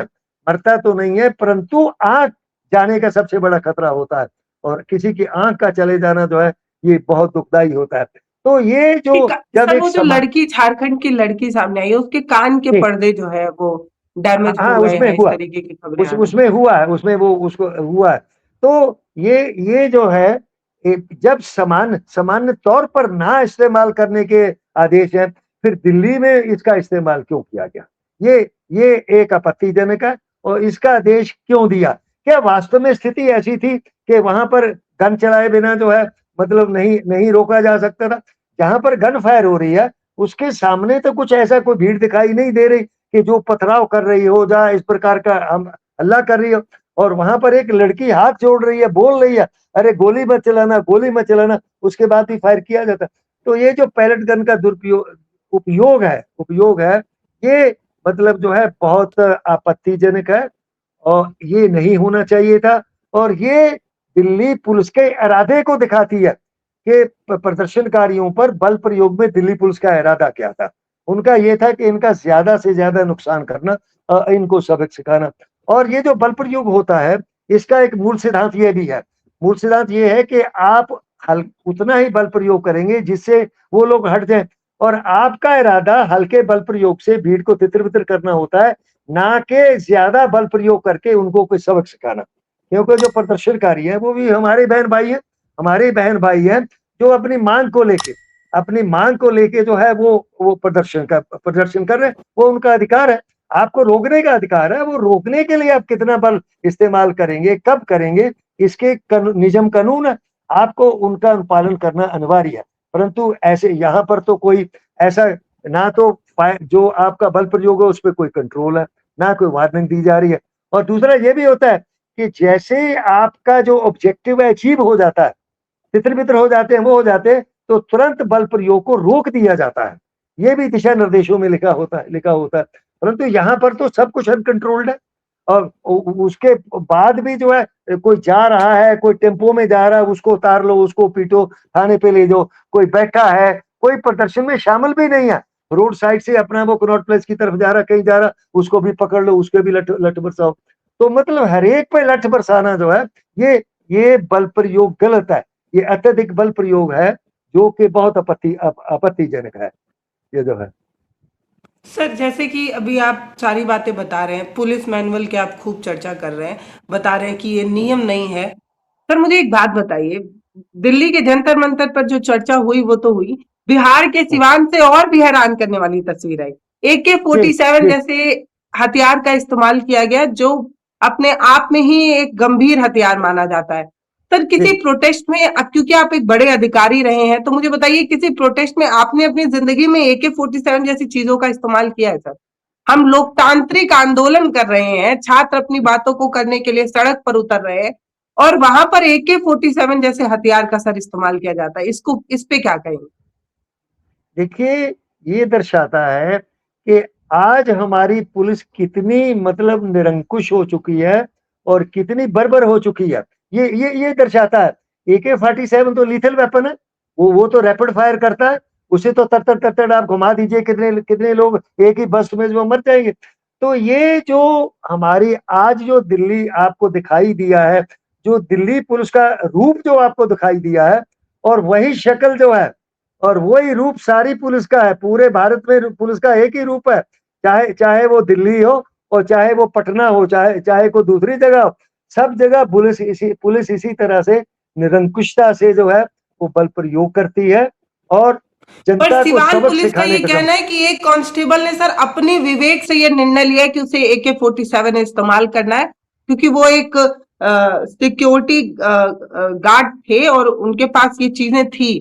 है, परंतु आंख जाने का सबसे बड़ा खतरा होता है, और किसी की आंख का चले जाना जो है ये बहुत दुखदाई होता है। तो ये जो जब सर एक वो जो लड़की, झारखंड की लड़की सामने आई है, उसके कान के पर्दे जो है वो डैमेज हाँ हो गए उसमें हैं, इस हुआ, तरीके की खबरें आ रही उसमें हुआ है, उसमें वो उसको हुआ है। तो ये जो है जब सामान्य तौर पर ना इस्तेमाल करने के आदेश हैं, फिर दिल्ली में इसका इस्तेमाल क्यों किया गया? ये एक आपत्तिजनक है। और इसका आदेश क्यों दिया? क्या वास्तव में स्थिति ऐसी थी कि वहां पर गन चलाए बिना जो है मतलब नहीं रोका जा सकता था? जहां पर गन फायर हो रही है उसके सामने तो कुछ ऐसा कोई भीड़ दिखाई नहीं दे रही कि जो पथराव कर रही हो, जहाँ इस प्रकार का हल्ला कर रही हो। और वहां पर एक लड़की हाथ जोड़ रही है, बोल रही है अरे गोली मत चलाना, उसके बाद भी फायर किया जाता। तो ये जो पैलेट गन का उपयोग है, ये मतलब जो है बहुत आपत्तिजनक है, और ये नहीं होना चाहिए था। और ये दिल्ली पुलिस के इरादे को दिखाती है कि प्रदर्शनकारियों पर बल प्रयोग में दिल्ली पुलिस का इरादा क्या था। उनका ये था कि इनका ज्यादा से ज्यादा नुकसान करना, इनको सबक सिखाना। और ये जो बल प्रयोग होता है इसका एक मूल सिद्धांत ये भी है, मूल सिद्धांत ये है कि आप उतना ही बल प्रयोग करेंगे जिससे वो लोग हट जाएं। और आपका इरादा हल्के बल प्रयोग से भीड़ को तितर-बितर करना होता है, ना कि ज्यादा बल प्रयोग करके उनको कोई सबक सिखाना। क्योंकि जो प्रदर्शनकारी हैं वो भी हमारे बहन भाई हैं जो अपनी मांग को लेके जो है वो प्रदर्शन कर रहे हैं। वो उनका अधिकार है, आपको रोकने का अधिकार है। वो रोकने के लिए आप कितना बल इस्तेमाल करेंगे, कब करेंगे, इसके नियम कानून है, आपको उनका पालन करना अनिवार्य है। परंतु ऐसे यहाँ पर तो कोई ऐसा ना तो जो आपका बल प्रयोग है उस पर कोई कंट्रोल है, ना कोई वार्निंग दी जा रही है। और दूसरा ये भी होता है कि जैसे आपका जो ऑब्जेक्टिव है अचीव हो जाता है, तितर-बितर हो जाते हैं, वो हो जाते हैं, तो तुरंत बल प्रयोग को रोक दिया जाता है। ये भी दिशा निर्देशों में लिखा होता है। परंतु यहाँ पर तो सब कुछ अनकंट्रोल्ड है। और उसके बाद भी जो है कोई जा रहा है, कोई टेम्पो में जा रहा है, उसको उतार लो, उसको पीटो, थाने पे ले जाओ। कोई बैठा है, कोई प्रदर्शन में शामिल भी नहीं है, रोड साइड से अपना वो कनॉट प्लेस की तरफ जा रहा, कहीं जा रहा, उसको भी पकड़ लो, उसके भी लठ बरसाओ। तो मतलब हर एक पे लठ बरसाना जो है ये बल प्रयोग गलत है। ये अत्यधिक बल प्रयोग है जो कि बहुत आपत्तिजनक है ये जो है। सर जैसे कि अभी आप सारी बातें बता रहे हैं, पुलिस मैनुअल की आप खूब चर्चा कर रहे हैं, बता रहे हैं कि ये नियम नहीं है। सर मुझे एक बात बताइए, दिल्ली के जंतर मंतर पर जो चर्चा हुई वो तो हुई, बिहार के सिवान से और भी हैरान करने वाली तस्वीर आई। AK-47 जैसे हथियार का इस्तेमाल किया गया, जो अपने आप में ही एक गंभीर हथियार माना जाता है। सर किसी प्रोटेस्ट में, क्योंकि आप एक बड़े अधिकारी रहे हैं, तो मुझे बताइए किसी प्रोटेस्ट में आपने अपनी जिंदगी में AK-47 जैसी चीजों का इस्तेमाल किया है? सर हम लोकतांत्रिक आंदोलन कर रहे हैं, छात्र अपनी बातों को करने के लिए सड़क पर उतर रहे हैं, और वहां पर AK-47 जैसे हथियार का सर इस्तेमाल किया जाता है। इस पे क्या कहेंगे? देखिए, ये दर्शाता है कि आज हमारी पुलिस कितनी मतलब निरंकुश हो चुकी है और कितनी बर्बर हो चुकी है। ये दर्शाता है। AK-47 तो लीथल वेपन है, वो तो रैपिड फायर करता है, उसे तो तर आप घुमा दीजिए, कितने लोग एक ही बस्ट में जो मर जाएंगे। तो ये जो हमारी आज जो दिल्ली आपको दिखाई दिया है, जो दिल्ली पुलिस का रूप जो आपको दिखाई दिया है, और वही शक्ल जो है और वही रूप सारी पुलिस का है। पूरे भारत में पुलिस का एक ही रूप है, चाहे वो दिल्ली हो और चाहे वो पटना हो, चाहे कोई दूसरी जगह हो, सब जगह पुलिस इसी तरह से निरंकुशता से जो है वो बल प्रयोग करती है और पर जनता को सिवान सबक पुलिस का सिखाने ये का कहना है कि एक कांस्टेबल ने सर अपने विवेक से ये निर्णय लिया है कि उसे AK-47 इस्तेमाल करना है, क्योंकि वो एक सिक्योरिटी गार्ड थे और उनके पास ये चीजें थी,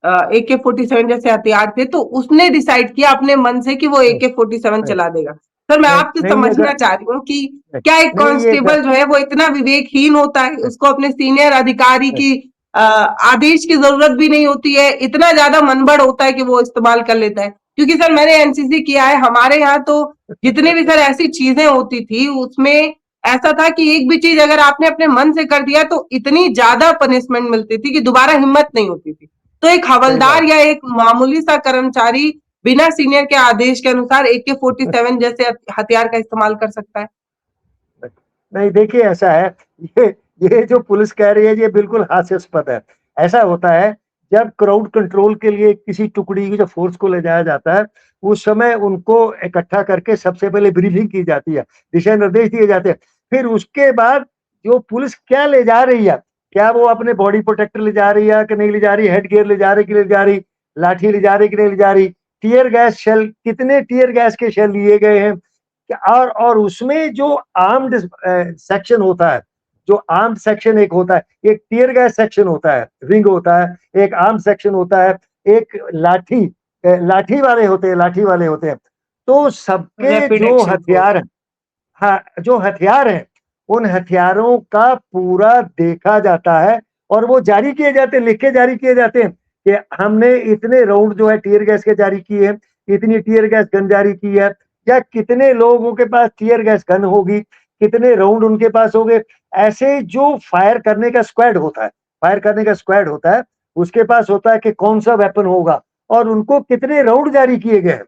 AK-47 जैसे हथियार थे, तो उसने डिसाइड किया अपने मन से कि वो AK-47 चला देगा। सर मैं आपसे समझना चाह रही हूँ कि क्या एक कांस्टेबल जो है वो इतना विवेकहीन होता है, उसको अपने सीनियर अधिकारी की आदेश की जरूरत भी नहीं होती है, इतना ज्यादा मनबड़ होता है कि वो इस्तेमाल कर लेता है? क्योंकि सर मैंने एनसीसी किया है, हमारे यहाँ तो जितने भी सर ऐसी चीजें होती थी उसमें ऐसा था कि एक भी चीज अगर आपने अपने मन से कर दिया तो इतनी ज्यादा पनिशमेंट मिलती थी कि दोबारा हिम्मत नहीं होती थी। तो एक सही हवलदार बात। या एक मामूली सा कर्मचारी बिना सीनियर के आदेश के अनुसार AK-47 जैसे हथियार का इस्तेमाल कर सकता है। नहीं देखिए ऐसा है, ये ये जो पुलिस कह रही है ये बिल्कुल हास्यास्पद है। ऐसा होता है जब क्राउड कंट्रोल के लिए किसी टुकड़ी की जो फोर्स को ले जाया जाता है, उस समय उनको इकट्ठा करके सबसे पहले ब्रीफिंग की जाती है, दिशा निर्देश दिए जाते हैं। फिर उसके बाद जो पुलिस क्या ले जा रही है, क्या वो अपने बॉडी प्रोटेक्टर ले जा रही है कि नहीं ले जा रही, हेड गियर ले जा रही कि नहीं ले जा रही, लाठी ले जा रही कि नहीं ले जा रही, टीयर गैस शेल, कितने टीयर गैस के शेल लिए गए हैं, और उसमें जो आर्म्ड सेक्शन होता है, जो आर्म्ड सेक्शन एक होता है, एक टीयर गैस सेक्शन होता है, विंग होता है, एक आर्म सेक्शन होता है, एक लाठी वाले होते हैं, लाठी वाले होते हैं। तो सबके रैपिड जो एक्शन फोर्स। हथियार हैं, हाँ, जो हथियार हैं, उन हथियारों का पूरा देखा जाता है और वो जारी किए जाते हैं, लिख के जारी किए जाते हैं कि हमने इतने राउंड जो है टीयर गैस के जारी किए हैं, इतनी टीयर गैस गन जारी की है, या कितने लोगों के पास टीयर गैस गन होगी, कितने राउंड उनके पास होंगे। ऐसे जो फायर करने का स्क्वाड होता है, फायर करने का स्क्वाड होता है, उसके पास होता है कि कौन सा वेपन होगा और उनको कितने राउंड जारी किए गए हैं।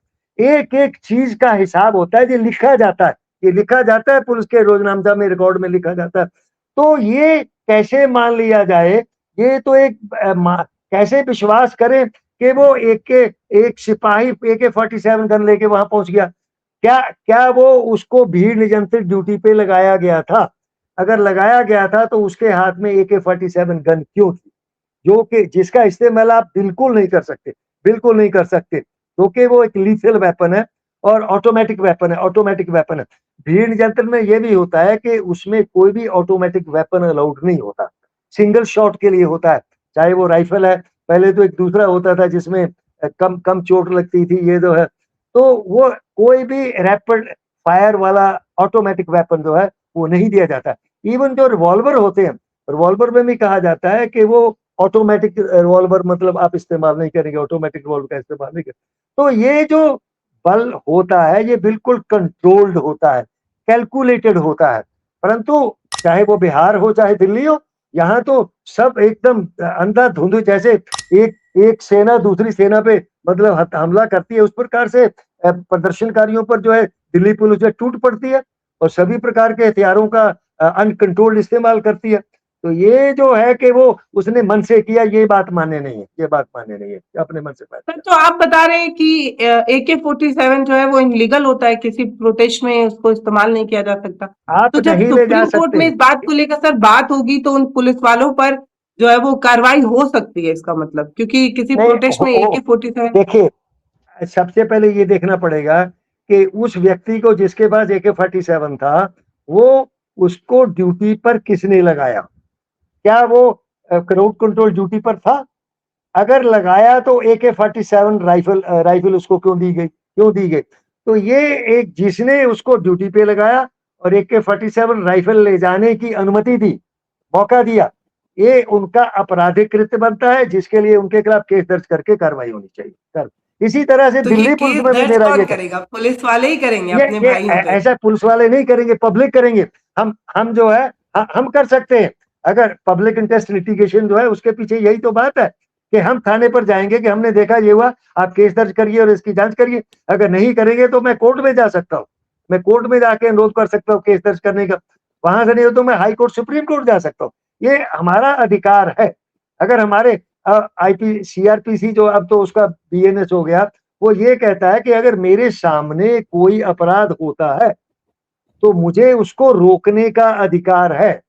एक-एक चीज का हिसाब होता है, ये लिखा जाता है, ये लिखा जाता है पुलिस के रोजनामचा में, रिकॉर्ड में लिखा जाता है। तो ये कैसे मान लिया जाए, ये तो एक कैसे विश्वास करें कि वो एक सिपाही AK-47 गन लेके वहां पहुंच गया। क्या क्या वो उसको भीड़ नियंत्रित ड्यूटी पे लगाया गया था? अगर लगाया गया था तो उसके हाथ में AK-47 गन क्यों थी? जो कि जिसका इस्तेमाल आप बिल्कुल नहीं कर सकते, बिल्कुल नहीं कर सकते, क्योंकि वो एक लीथल वेपन है और ऑटोमेटिक वेपन है, ऑटोमेटिक वेपन है। भीड़ नियंत्रण में ये भी होता है कि उसमें कोई भी ऑटोमेटिक वेपन अलाउड नहीं होता, सिंगल शॉट के लिए होता है, चाहे वो राइफल है, पहले तो एक दूसरा होता था जिसमें कम कम चोट लगती थी, ये जो है, तो वो कोई भी रैपिड फायर वाला ऑटोमेटिक वेपन जो है वो नहीं दिया जाता। इवन जो रिवॉल्वर होते हैं, रिवॉल्वर में भी कहा जाता है कि वो ऑटोमेटिक रिवॉल्वर मतलब आप इस्तेमाल नहीं करेंगे, ऑटोमेटिक रिवॉल्वर का इस्तेमाल नहीं करेंगे। तो ये जो बल होता है ये बिल्कुल कंट्रोल्ड होता है, कैलकुलेटेड होता है। परंतु चाहे वो बिहार हो चाहे दिल्ली हो, यहाँ तो सब एकदम अंधाधुंध, जैसे एक एक सेना दूसरी सेना पे मतलब हमला करती है, उस प्रकार से प्रदर्शनकारियों पर जो है दिल्ली पुलिस जो टूट पड़ती है और सभी प्रकार के हथियारों का अनकंट्रोल्ड इस्तेमाल करती है। तो ये जो है कि वो उसने मन से किया, ये बात मान्य नहीं है, ये बात मान्य नहीं है, अपने मन से सर तो आप बता रहे हैं कि AK-47 जो है वो इनलीगल होता है, किसी प्रोटेस्ट में उसको इस्तेमाल नहीं किया जा सकता। आप तो जब नहीं ले जा सुप्रीम कोर्ट सकते। में इस बात को लेकर सर बात होगी तो उन पुलिस वालों पर जो है वो कार्रवाई हो सकती है, इसका मतलब, क्योंकि किसी नहीं प्रोटेस्ट में AK-47। देखिए, सबसे पहले ये देखना पड़ेगा कि उस व्यक्ति को जिसके पास AK-47 था, वो उसको ड्यूटी पर किसने लगाया? क्या वो क्राउड कंट्रोल ड्यूटी पर था? अगर लगाया तो AK-47 राइफल उसको क्यों दी गई? क्यों दी गई? तो ये एक जिसने उसको ड्यूटी पे लगाया और AK-47 राइफल ले जाने की अनुमति दी, मौका दिया, ये उनका आपराधिक कृत्य बनता है, जिसके लिए उनके खिलाफ केस दर्ज करके कार्रवाई होनी चाहिए। इसी तरह से तो ये दिल्ली पुलिस केस में भी दर्ज मेरा कौन ये करेगा? पुलिस वाले ही करेंगे ये अपने ये भाइयों पे। ऐसा पुलिस वाले नहीं करेंगे, पब्लिक करेंगे। हम जो है हम कर सकते हैं। अगर पब्लिक इंटरेस्ट लिटिगेशन जो है उसके पीछे यही तो बात है कि हम थाने पर जाएंगे कि हमने देखा ये हुआ, आप केस दर्ज करिए और इसकी जांच करिए। अगर नहीं करेंगे तो मैं कोर्ट में जा सकता हूँ, मैं कोर्ट में जाके अनुरोध कर सकता हूँ केस दर्ज करने का। वहां से नहीं हो तो मैं हाई कोर्ट, सुप्रीम कोर्ट जा सकता हूँ। ये हमारा अधिकार है। अगर हमारे आईपी सीआरपीसी जो अब तो उसका बीएनएस हो गया, वो ये कहता है कि अगर मेरे सामने कोई अपराध होता है तो मुझे उसको रोकने का अधिकार है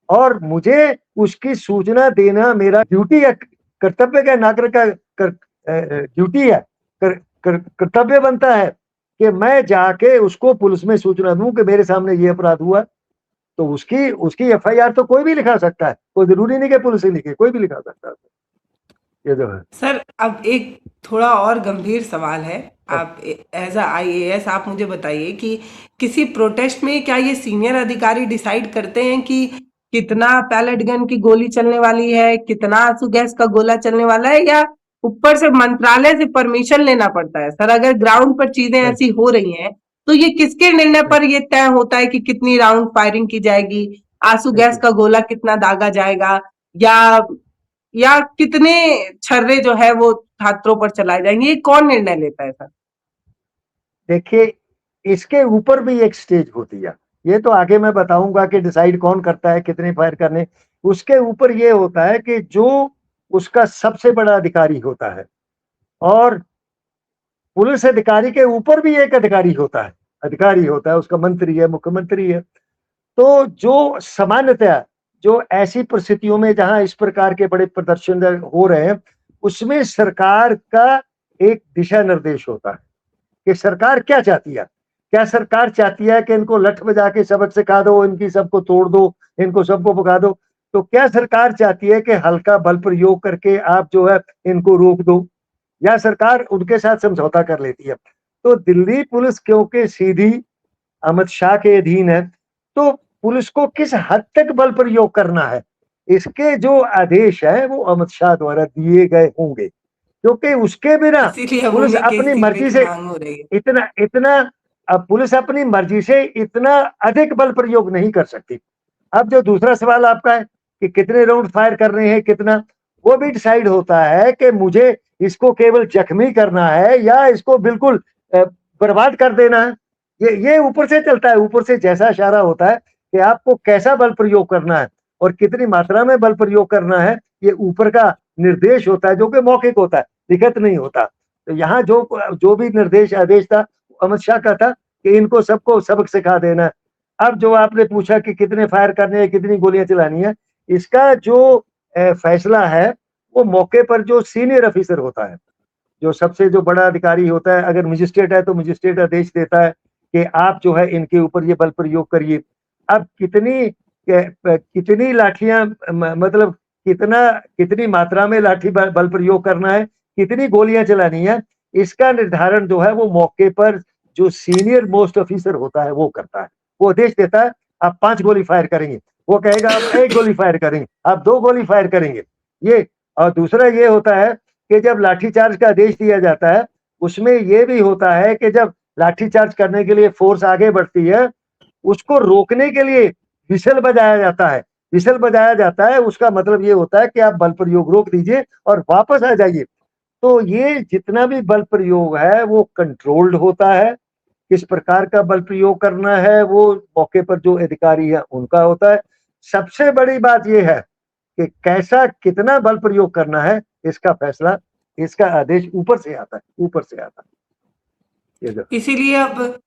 और मुझे उसकी सूचना देना मेरा ड्यूटी है, कर्तव्य का, नागरिक का ड्यूटी है, कर्तव्य बनता है कि मैं जाके उसको पुलिस में सूचना दूं कि मेरे सामने ये अपराध हुआ। तो उसकी उसकी एफआईआर तो कोई भी लिखा सकता है, कोई जरूरी नहीं कि पुलिस ही लिखे, कोई भी लिखा सकता है। ये जो है सर अब एक थोड़ा और गंभीर सवाल है, आप एज अ IAS आप मुझे बताइए कि किसी प्रोटेस्ट में क्या ये सीनियर अधिकारी डिसाइड करते हैं कि कितना पैलेट गन की गोली चलने वाली है, कितना आंसू गैस का गोला चलने वाला है, या ऊपर से मंत्रालय से परमिशन लेना पड़ता है सर। अगर ग्राउंड पर चीजें ऐसी हो रही हैं तो ये किसके निर्णय पर ये तय होता है कि कितनी राउंड फायरिंग की जाएगी, आंसू गैस का गोला कितना दागा जाएगा, या कितने छर्रे जो है वो छात्रों पर चलाए जाएंगे, ये कौन निर्णय लेता है सर? देखिए, इसके ऊपर भी एक स्टेज होती है। ये तो आगे मैं बताऊंगा कि डिसाइड कौन करता है कितने फायर करने। उसके ऊपर ये होता है कि जो उसका सबसे बड़ा अधिकारी होता है, और पुलिस अधिकारी के ऊपर भी एक अधिकारी होता है, उसका मंत्री है, मुख्यमंत्री है। तो जो सामान्यतः जो ऐसी परिस्थितियों में जहां इस प्रकार के बड़े प्रदर्शन हो रहे हैं, उसमें सरकार का एक दिशा निर्देश होता है कि सरकार क्या चाहती है। क्या सरकार चाहती है कि इनको लठ बजा के सबक सिखा दो, इनकी सबको तोड़ दो, इनको सबको भगा दो? तो क्या सरकार चाहती है कि हल्का बल प्रयोग करके आप जो है इनको रोक दो, या सरकार उनके साथ समझौता कर लेती है? तो दिल्ली पुलिस क्योंकि सीधी अमित शाह के अधीन है, तो पुलिस को किस हद तक बल प्रयोग करना है, इसके जो आदेश है वो अमित शाह द्वारा दिए गए होंगे, क्योंकि उसके बिना इसीलिए पुलिस उन्हीं के अपनी इस्तीफे मर्जी की से मांग हो रही है। इतना इतना पुलिस अपनी मर्जी से इतना अधिक बल प्रयोग नहीं कर सकती। अब जो दूसरा सवाल आपका है कि कितने राउंड फायर करने हैं, कितना, वो भी डिसाइड होता है कि मुझे इसको केवल जख्मी करना है या इसको बिल्कुल बर्बाद कर देना है। ये ऊपर से चलता है, ऊपर से जैसा इशारा होता है कि आपको कैसा बल प्रयोग करना है और कितनी मात्रा में बल प्रयोग करना है, ये ऊपर का निर्देश होता है, जो कि मौखिक होता है, लिखित नहीं होता। तो यहाँ जो भी निर्देश आदेश था अमित शाह का था कि इनको सबको सबक सिखा देना है। अब जो आपने पूछा कि कितने फायर करने हैं, कितनी गोलियां चलानी है, इसका जो फैसला है वो मौके पर जो सीनियर ऑफिसर होता है, जो सबसे जो बड़ा अधिकारी होता है, अगर मजिस्ट्रेट है तो मजिस्ट्रेट आदेश देता है कि आप जो है इनके ऊपर ये बल प्रयोग करिए। अब कितनी लाठियां मतलब कितनी मात्रा में लाठी बल प्रयोग करना है, कितनी गोलियां चलानी है, इसका निर्धारण जो है वो मौके पर जो सीनियर मोस्ट ऑफिसर होता है वो करता है। वो आदेश देता है आप 5 गोली फायर करेंगे, वो कहेगा आप 1 गोली फायर करेंगे, आप 2 गोली फायर करेंगे। ये और दूसरा ये होता है कि जब लाठीचार्ज का आदेश दिया जाता है, उसमें ये भी होता है कि जब लाठीचार्ज करने के लिए फोर्स आगे बढ़ती है, उसको रोकने के लिए विसल बजाया जाता है। विसल बजाया जाता है, उसका मतलब ये होता है कि आप बल प्रयोग रोक दीजिए और वापस आ जाइए। तो ये जितना भी बल प्रयोग है वो कंट्रोल्ड होता है। किस प्रकार का बल प्रयोग करना है वो मौके पर जो अधिकारी है उनका होता है। सबसे बड़ी बात ये है कि कैसा कितना बल प्रयोग करना है, इसका फैसला, इसका आदेश ऊपर से आता है। इसीलिए अब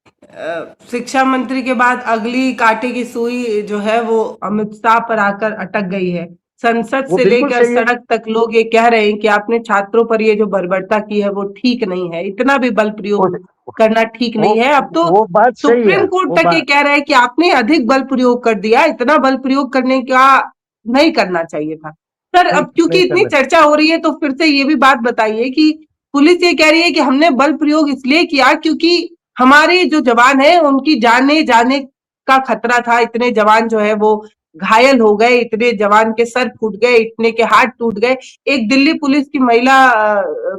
शिक्षा मंत्री के बाद अगली कांटे की सुई जो है वो अमित शाह पर आकर अटक गई है। संसद वो से बिल्कुल लेकर सही है। सड़क तक लोग ये कह रहे हैं कि आपने छात्रों पर ये जो बर्बरता की है वो ठीक नहीं है, इतना भी बल प्रयोग करना ठीक वो नहीं है। अब तो वो बात सही है। सुप्रीम कोर्ट वो तक ये बात कह रहा है कि आपने अधिक बल प्रयोग कर दिया, इतना बल प्रयोग करने का नहीं करना चाहिए था। सर नहीं अब क्योंकि नहीं इतनी करना। चर्चा हो रही है तो फिर से ये भी बात बताइए कि पुलिस ये कह रही है कि हमने बल प्रयोग इसलिए किया क्योंकि हमारे जो जवान है उनकी जाने जाने का खतरा था। इतने जवान जो है वो घायल हो गए, इतने जवान के सर फूट गए, इतने के हाथ टूट गए। एक दिल्ली पुलिस की महिला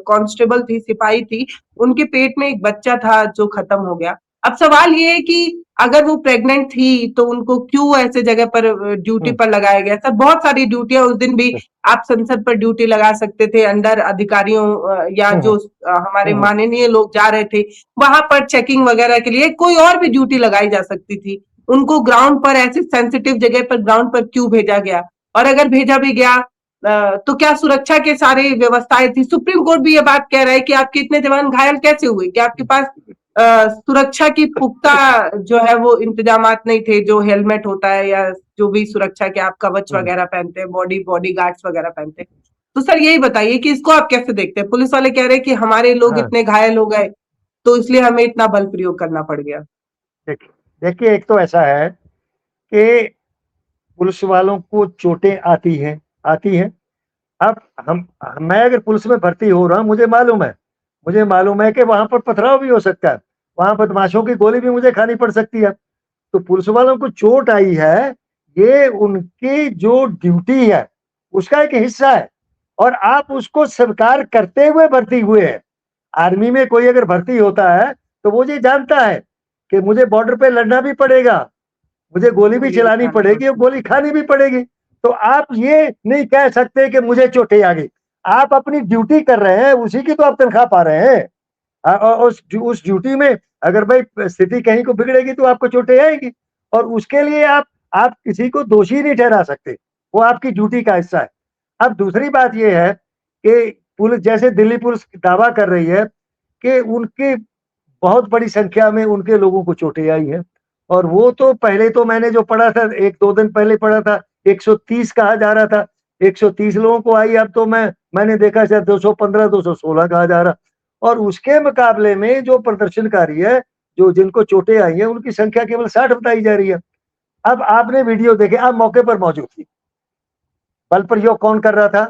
कांस्टेबल थी, सिपाही थी, उनके पेट में एक बच्चा था जो खत्म हो गया। अब सवाल ये है कि अगर वो प्रेग्नेंट थी तो उनको क्यों ऐसे जगह पर ड्यूटी पर लगाया गया? सर बहुत सारी ड्यूटियां, उस दिन भी आप संसद पर ड्यूटी लगा सकते थे, अंडर अधिकारियों या जो हमारे माननीय लोग जा रहे थे वहां पर चेकिंग वगैरह के लिए कोई और भी ड्यूटी लगाई जा सकती थी। उनको ग्राउंड पर ऐसी सेंसिटिव जगह पर ग्राउंड पर क्यों भेजा गया? और अगर भेजा भी गया तो क्या सुरक्षा के सारे व्यवस्थाएं थी? सुप्रीम कोर्ट भी ये बात कह रहा है कि आपके इतने जवान घायल कैसे हुए? क्या आपके पास सुरक्षा की पुख्ता जो है वो इंतजामात नहीं थे, जो हेलमेट होता है या जो भी सुरक्षा के आप कवच वगैरह पहनते हैं, बॉडी गार्ड्स वगैरह पहनते हैं? तो सर यही बताइए कि इसको आप कैसे देखते हैं? पुलिस वाले कह रहे हैं कि हमारे लोग इतने घायल हो गए तो इसलिए हमें इतना बल प्रयोग करना पड़ गया। देखिए, एक तो ऐसा है कि पुलिस वालों को चोटें आती हैं। अब मैं अगर पुलिस में भर्ती हो रहा हूं, मुझे मालूम है कि वहां पर पथराव भी हो सकता है, वहां बदमाशों की गोली भी मुझे खानी पड़ सकती है। तो पुलिस वालों को चोट आई है, ये उनकी जो ड्यूटी है उसका एक हिस्सा है। और आप उसको स्वीकार करते हुए भर्ती हुए हैं। आर्मी में कोई अगर भर्ती होता है तो वो ये जानता है कि मुझे बॉर्डर पे लड़ना भी पड़ेगा, मुझे गोली भी चलानी पड़ेगी और गोली खानी भी पड़ेगी। तो आप ये नहीं कह सकते कि मुझे चोटें आ गई। आप अपनी ड्यूटी कर रहे हैं, उसी की तो आप तनख्वाह पा रहे हैं। और उस ड्यूटी में अगर भाई स्थिति कहीं को बिगड़ेगी तो आपको चोटें आएगी, और उसके लिए आप किसी को दोषी नहीं ठहरा सकते, वो आपकी ड्यूटी का हिस्सा है। अब दूसरी बात ये है कि पुलिस, जैसे दिल्ली पुलिस दावा कर रही है कि उनकी बहुत बड़ी संख्या में उनके लोगों को चोटें आई हैं, और वो तो पहले तो मैंने जो पढ़ा था 1-2 दिन पहले पढ़ा था 130 कहा जा रहा था, 130 लोगों को आई। अब तो मैंने देखा शायद 215 216 कहा जा रहा। और उसके मुकाबले में जो प्रदर्शनकारी है, जो जिनको चोटें आई हैं, उनकी संख्या केवल 60 बताई जा रही है। अब आपने वीडियो देखे, आप मौके पर मौजूद थी, बल प्रयोग कौन कर रहा था?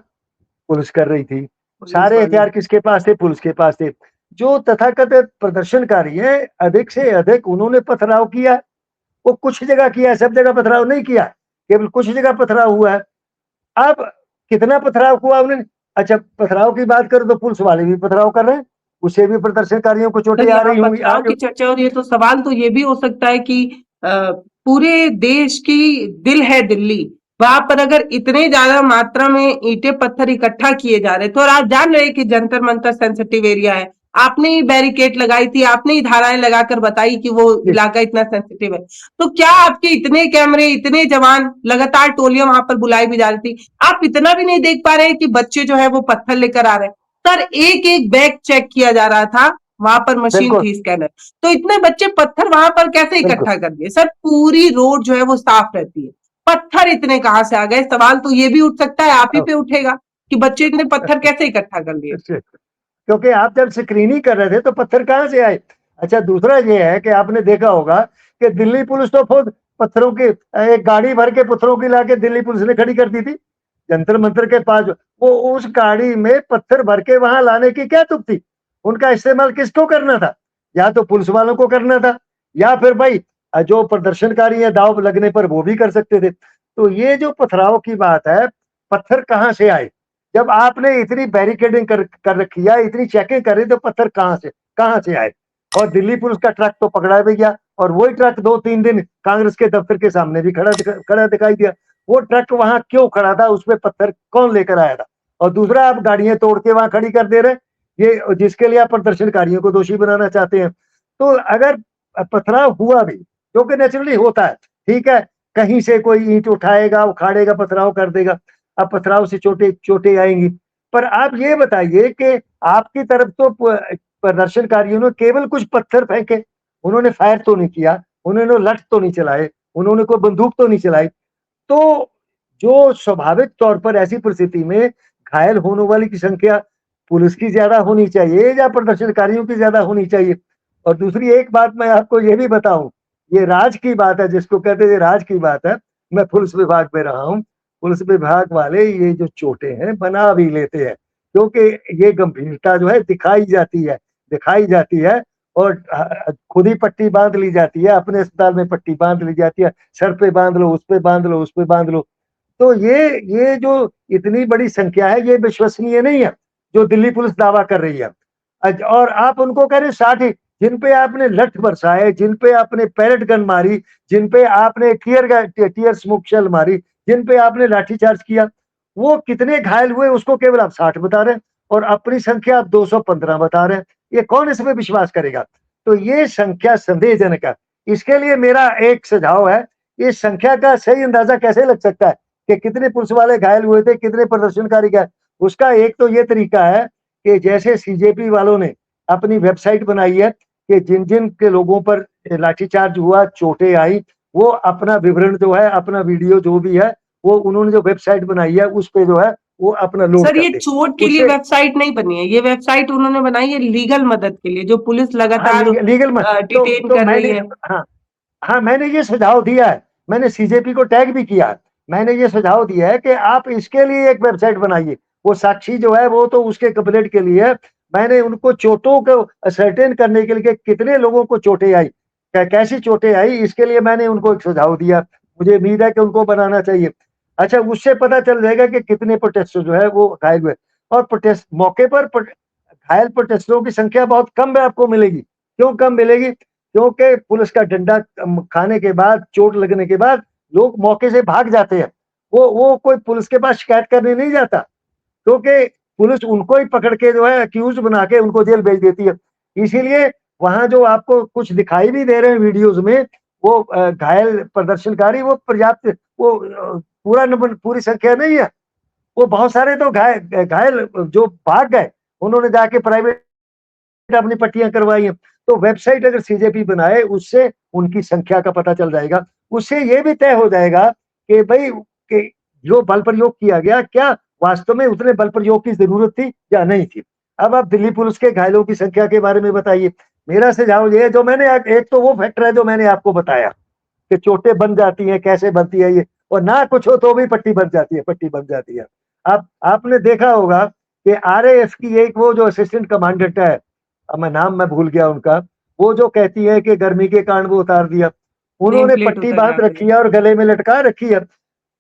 पुलिस कर रही थी। सारे हथियार किसके पास थे? पुलिस के पास थे। जो तथाकथित प्रदर्शनकारी हैं, अधिक से अधिक उन्होंने पथराव किया। वो कुछ जगह किया, सब जगह पथराव नहीं किया, केवल कुछ जगह पथराव हुआ है। अब कितना पथराव हुआ उन्होंने? अच्छा, पथराव की बात करें तो पुलिस वाले भी पथराव कर रहे हैं, उससे भी प्रदर्शनकारियों को चोटें आ रही होंगी। पथराव की चर्चा हो रही है तो सवाल तो ये भी हो सकता है कि पूरे देश की दिल है दिल्ली, वहां पर अगर इतने ज्यादा मात्रा में ईंटें पत्थर इकट्ठा किए जा रहे थे, और आप जान रहे हैं कि जंतर मंतर सेंसिटिव एरिया है, आपने ही बैरिकेड लगाई थी, आपने ही धाराएं लगाकर बताई कि वो इलाका इतना सेंसिटिव है, तो क्या आपके इतने कैमरे, इतने जवान, लगातार टोलियां वहां पर बुलाई भी जा रही थी, आप इतना भी नहीं देख पा रहे कि बच्चे जो है वो पत्थर लेकर आ रहे हैं? सर, एक एक बैग चेक किया जा रहा था, वहां पर मशीन थी, स्कैनर, तो इतने बच्चे पत्थर वहां पर कैसे इकट्ठा कर दिए? सर, पूरी रोड जो है वो साफ रहती है, पत्थर इतने कहां से आ गए? सवाल तो ये भी उठ सकता है, आप ही पे उठेगा कि बच्चे इतने पत्थर कैसे इकट्ठा कर लिए? क्योंकि आप जब स्क्रीनिंग कर रहे थे तो पत्थर कहां से आए? अच्छा, दूसरा ये है कि आपने देखा होगा कि दिल्ली पुलिस तो खुद पत्थरों की एक गाड़ी भर के पत्थरों की लाके दिल्ली पुलिस ने खड़ी कर दी थी जंतर मंतर के पास। वो उस गाड़ी में पत्थर भर के वहां लाने की क्या तुक थी? उनका इस्तेमाल किसको करना था? या तो पुलिस वालों को करना था, या फिर भाई जो प्रदर्शनकारी है दाव लगने पर वो भी कर सकते थे। तो ये जो पथराव की बात है, पत्थर कहां से आए? जब आपने इतनी बैरिकेडिंग कर रखी है, इतनी चेकिंग कर रही, तो पत्थर कहां से आए? और दिल्ली पुलिस का ट्रक तो पकड़ा भी गया, और वही ट्रक 2-3 दिन कांग्रेस के दफ्तर के सामने भी खड़ा दिखाई दिया। वो ट्रक वहां क्यों खड़ा था? उसमें पत्थर कौन लेकर आया था? और दूसरा, आप गाड़ियां तोड़ के वहां खड़ी कर दे रहे, ये जिसके लिए आप प्रदर्शनकारियों को दोषी बनाना चाहते हैं। तो अगर पथराव हुआ भी, जो कि नेचुरली होता है, ठीक है, कहीं से कोई ईंट उठाएगा, उखाड़ेगा, पथराव कर देगा, अब पथराव से चोटें आएंगी। पर आप ये बताइए कि आपकी तरफ तो प्रदर्शनकारियों ने केवल कुछ पत्थर फेंके, उन्होंने फायर तो नहीं किया, उन्होंने लठ तो नहीं चलाए, उन्होंने कोई बंदूक तो नहीं चलाई। तो जो स्वाभाविक तौर पर ऐसी परिस्थिति में घायल होने वाली की संख्या पुलिस की ज्यादा होनी चाहिए या प्रदर्शनकारियों की ज्यादा होनी चाहिए? और दूसरी एक बात मैं आपको ये भी बताऊं, ये राज की बात है, जिसको कहते हैं राज की बात है। मैं पुलिस विभाग में रहा हूं, पुलिस विभाग वाले ये जो चोटें हैं बना भी लेते हैं, क्योंकि ये गंभीरता जो है दिखाई जाती है, और खुद ही पट्टी बांध ली जाती है, अपने अस्पताल में पट्टी बांध ली जाती है, सर पे बांध लो, उस पे बांध लो, उस पे बांध लो। तो ये जो इतनी बड़ी संख्या है, ये विश्वसनीय नहीं है जो दिल्ली पुलिस दावा कर रही है। और आप उनको कह रहे 60 ही, जिन पे आपने लठ बरसाए, जिन पे आपने पैलेट गन मारी, जिन पे आपने टीयर स्मोक शेल मारी, जिन पे आपने लाठीचार्ज किया, वो कितने घायल हुए उसको केवल आप 60 बता रहे हैं, और अपनी संख्या आप 215 बता रहे हैं। ये कौन इसमें विश्वास करेगा? तो ये संख्या संदेहजनक है। इसके लिए मेरा एक सुझाव है, इस संख्या का सही अंदाजा कैसे लग सकता है कि कितने पुलिस वाले घायल हुए थे, कितने प्रदर्शनकारी घायल? उसका एक तो ये तरीका है कि जैसे सीजेपी वालों ने अपनी वेबसाइट बनाई है कि जिन जिन के लोगों पर लाठीचार्ज हुआ, चोटें आई, वो अपना विवरण जो है, अपना वीडियो जो भी है, वो उन्होंने जो वेबसाइट बनाई है उस पे जो है वो अपना लोड सर, कर ये दे। चोट के लिए वेबसाइट नहीं बनी है, ये वेबसाइट उन्होंने बनाई है लीगल मदद के लिए, जो पुलिस लगातार लीगल डिटेन कर रही है। हाँ, मैंने ये सुझाव दिया है, मैंने सीजेपी को टैग भी किया है, मैंने ये सुझाव दिया है कि आप इसके लिए एक वेबसाइट बनाइए। वो साक्षी जो है वो तो उसके कंप्लेंट के लिए है, मैंने उनको चोटों को असर्टेन करने के लिए कितने लोगों को चोटें आई, कैसी चोटें आई, इसके लिए मैंने उनको एक सुझाव दिया। मुझे उम्मीद है कि उनको बनाना चाहिए। अच्छा, उससे पता चल जाएगा कि कितने प्रोटेस्टर जो है वो घायल हुए। और प्रोटेस्ट मौके पर घायल प्रोटेस्टरों की संख्या बहुत कम आपको मिलेगी। क्यों कम मिलेगी? क्योंकि पुलिस का डंडा खाने के बाद, चोट लगने के बाद लोग मौके से भाग जाते हैं। वो कोई पुलिस के पास शिकायत करने नहीं जाता, क्योंकि पुलिस उनको ही पकड़ के जो है अक्यूज बना के उनको जेल भेज देती है। इसीलिए वहां जो आपको कुछ दिखाई भी दे रहे हैं वीडियोज में, वो घायल प्रदर्शनकारी वो पर्याप्त, वो पूरा नंबर, पूरी संख्या नहीं है। वो बहुत सारे तो घायल जो भाग गए, उन्होंने जाके प्राइवेट अपनी पट्टियां करवाई हैं। तो वेबसाइट अगर सीजेपी बनाए, उससे उनकी संख्या का पता चल जाएगा। उससे ये भी तय हो जाएगा कि भाई कि जो बल प्रयोग किया गया, क्या वास्तव में उतने बल प्रयोग की जरूरत थी या नहीं थी। अब आप दिल्ली पुलिस के घायलों की संख्या के बारे में बताइए। मेरा सुझाव ये है, जो मैंने एक तो वो फैक्टर है जो मैंने आपको बताया कि चोटें बन जाती हैं, कैसे बनती है ये, और ना कुछ हो तो भी पट्टी बन जाती है, पट्टी बन जाती है। आप आपने देखा होगा कि आरएएफ की एक वो जो असिस्टेंट कमांडेंट है, मैं भूल गया उनका, वो जो कहती है कि गर्मी के कारण वो उतार दिया, नेम उन्होंने प्लेट पट्टी उतर बांध जाती रखी है। है और गले में लटका रखी है।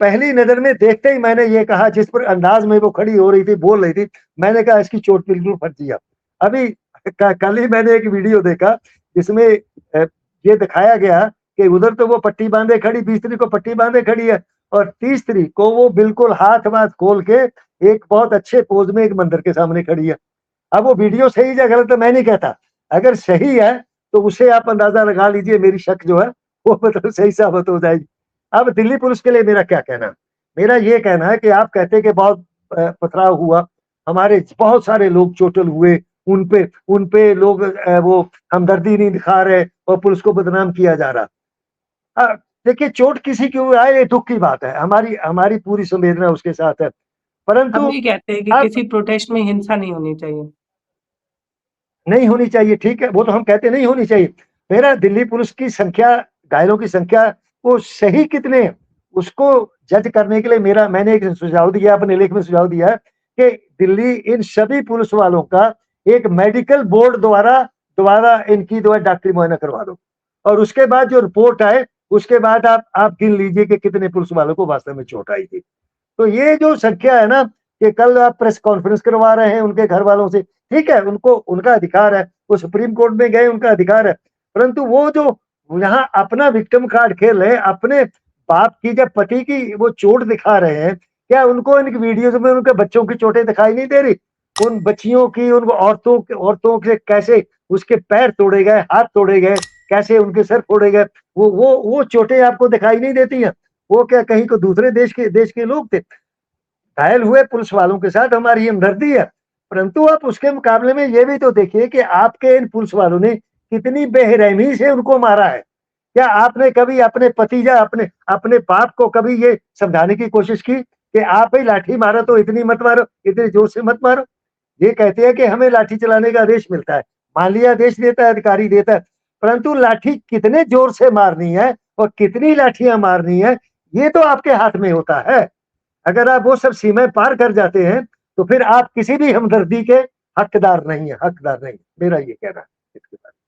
पहली नजर में देखते ही मैंने ये कहा, जिस पर अंदाज में वो खड़ी हो रही थी, बोल रही थी, मैंने कहा इसकी चोट बिल्कुल फट गया। अभी कल ही मैंने एक वीडियो देखा जिसमें ये दिखाया गया कि उधर तो वो पट्टी बांधे खड़ी, 20 तारीख को पट्टी बांधे खड़ी है, और 30 तारीख को वो बिल्कुल हाथ वाथ खोल के एक बहुत अच्छे पोज में एक मंदिर के सामने खड़ी है। अब वो वीडियो सही या गलत है मैं नहीं कहता, अगर सही है तो उसे आप अंदाजा लगा लीजिए, मेरी शक जो है वो मतलब सही साबित हो जाएगी। अब दिल्ली पुलिस के लिए मेरा क्या कहना है? मेरा ये कहना है कि आप कहते हैं कि बहुत पथराव हुआ, हमारे बहुत सारे लोग चोटिल हुए, उन पे लोग वो हमदर्दी नहीं दिखा रहे और पुलिस को बदनाम किया जा रहा। देखिए, चोट किसी की हुई आए, ये दुख की बात है, हमारी हमारी पूरी संवेदना उसके साथ है, हम परंतु भी कहते हैं कि अब किसी प्रोटेस्ट में हिंसा नहीं होनी चाहिए। नहीं होनी चाहिए, ठीक है, वो तो हम कहते नहीं होनी चाहिए। मेरा दिल्ली पुलिस की संख्या, घायलों की संख्या, वो सही कितने हैं, उसको जज करने के लिए मैंने एक सुझाव दिया, अपने लेख में सुझाव दिया है कि दिल्ली इन सभी पुलिस वालों का एक मेडिकल बोर्ड द्वारा दोबारा इनकी जो है डॉक्टरी मुआयना करवा दो, और उसके बाद जो रिपोर्ट आए, उसके बाद आप गिन लीजिए कि कितने पुलिस वालों को वास्तव में चोट आई थी। तो ये जो संख्या है ना, कि कल आप प्रेस कॉन्फ्रेंस करवा रहे हैं उनके घर वालों से, ठीक है, उनको उनका अधिकार है, वो सुप्रीम कोर्ट में गए, उनका अधिकार है, परंतु वो जो यहाँ अपना विक्टिम कार्ड खेल रहे हैं, अपने बाप की जब पति की वो चोट दिखा रहे हैं, क्या उनको इन वीडियोज में उनके बच्चों की चोटें दिखाई नहीं दे रही? उन बच्चियों की, उन औरतों के कैसे उसके पैर तोड़े गए, हाथ तोड़े गए, कैसे उनके सर फोड़े गए, वो चोटें आपको दिखाई नहीं देती हैं? वो क्या कहीं को दूसरे देश के लोग थे? घायल हुए पुलिस वालों के साथ हमारी हमदर्दी है, परंतु आप उसके मुकाबले में ये भी तो देखिए कि आपके इन पुलिस वालों ने कितनी बेरहमी से उनको मारा है। क्या आपने कभी अपने पति या अपने अपने बाप को कभी ये समझाने की कोशिश की कि आप ही लाठी मारो तो इतनी मत मारो, इतनी जोर से मत मारो? ये कहते हैं कि हमें लाठी चलाने का आदेश मिलता है, मान लिया आदेश देता है, अधिकारी देता है, परंतु लाठी कितने जोर से मारनी है और कितनी लाठियां मारनी है, ये तो आपके हाथ में होता है। अगर आप वो सब सीमाएं पार कर जाते हैं, तो फिर आप किसी भी हमदर्दी के हकदार नहीं है, हकदार नहीं। मेरा ये कहना है इसके बारे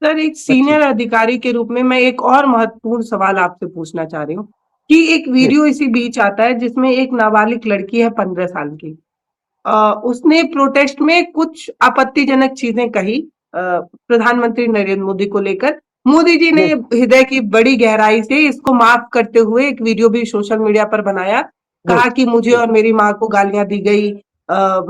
सर, एक में। अच्छी सीनियर अधिकारी के रूप में मैं एक और महत्वपूर्ण सवाल आपसे पूछना चाह रही हूँ कि एक जी, वीडियो इसी बीच आता है जिसमें एक नाबालिग लड़की है 15 साल की। उसने प्रोटेस्ट में कुछ आपत्तिजनक चीजें कही प्रधानमंत्री नरेंद्र मोदी को लेकर। मोदी जी ने जी, हृदय की बड़ी गहराई से इसको माफ करते हुए एक वीडियो भी सोशल मीडिया पर बनाया, जी, कहा कि मुझे जी, और मेरी माँ को गालियां दी गई,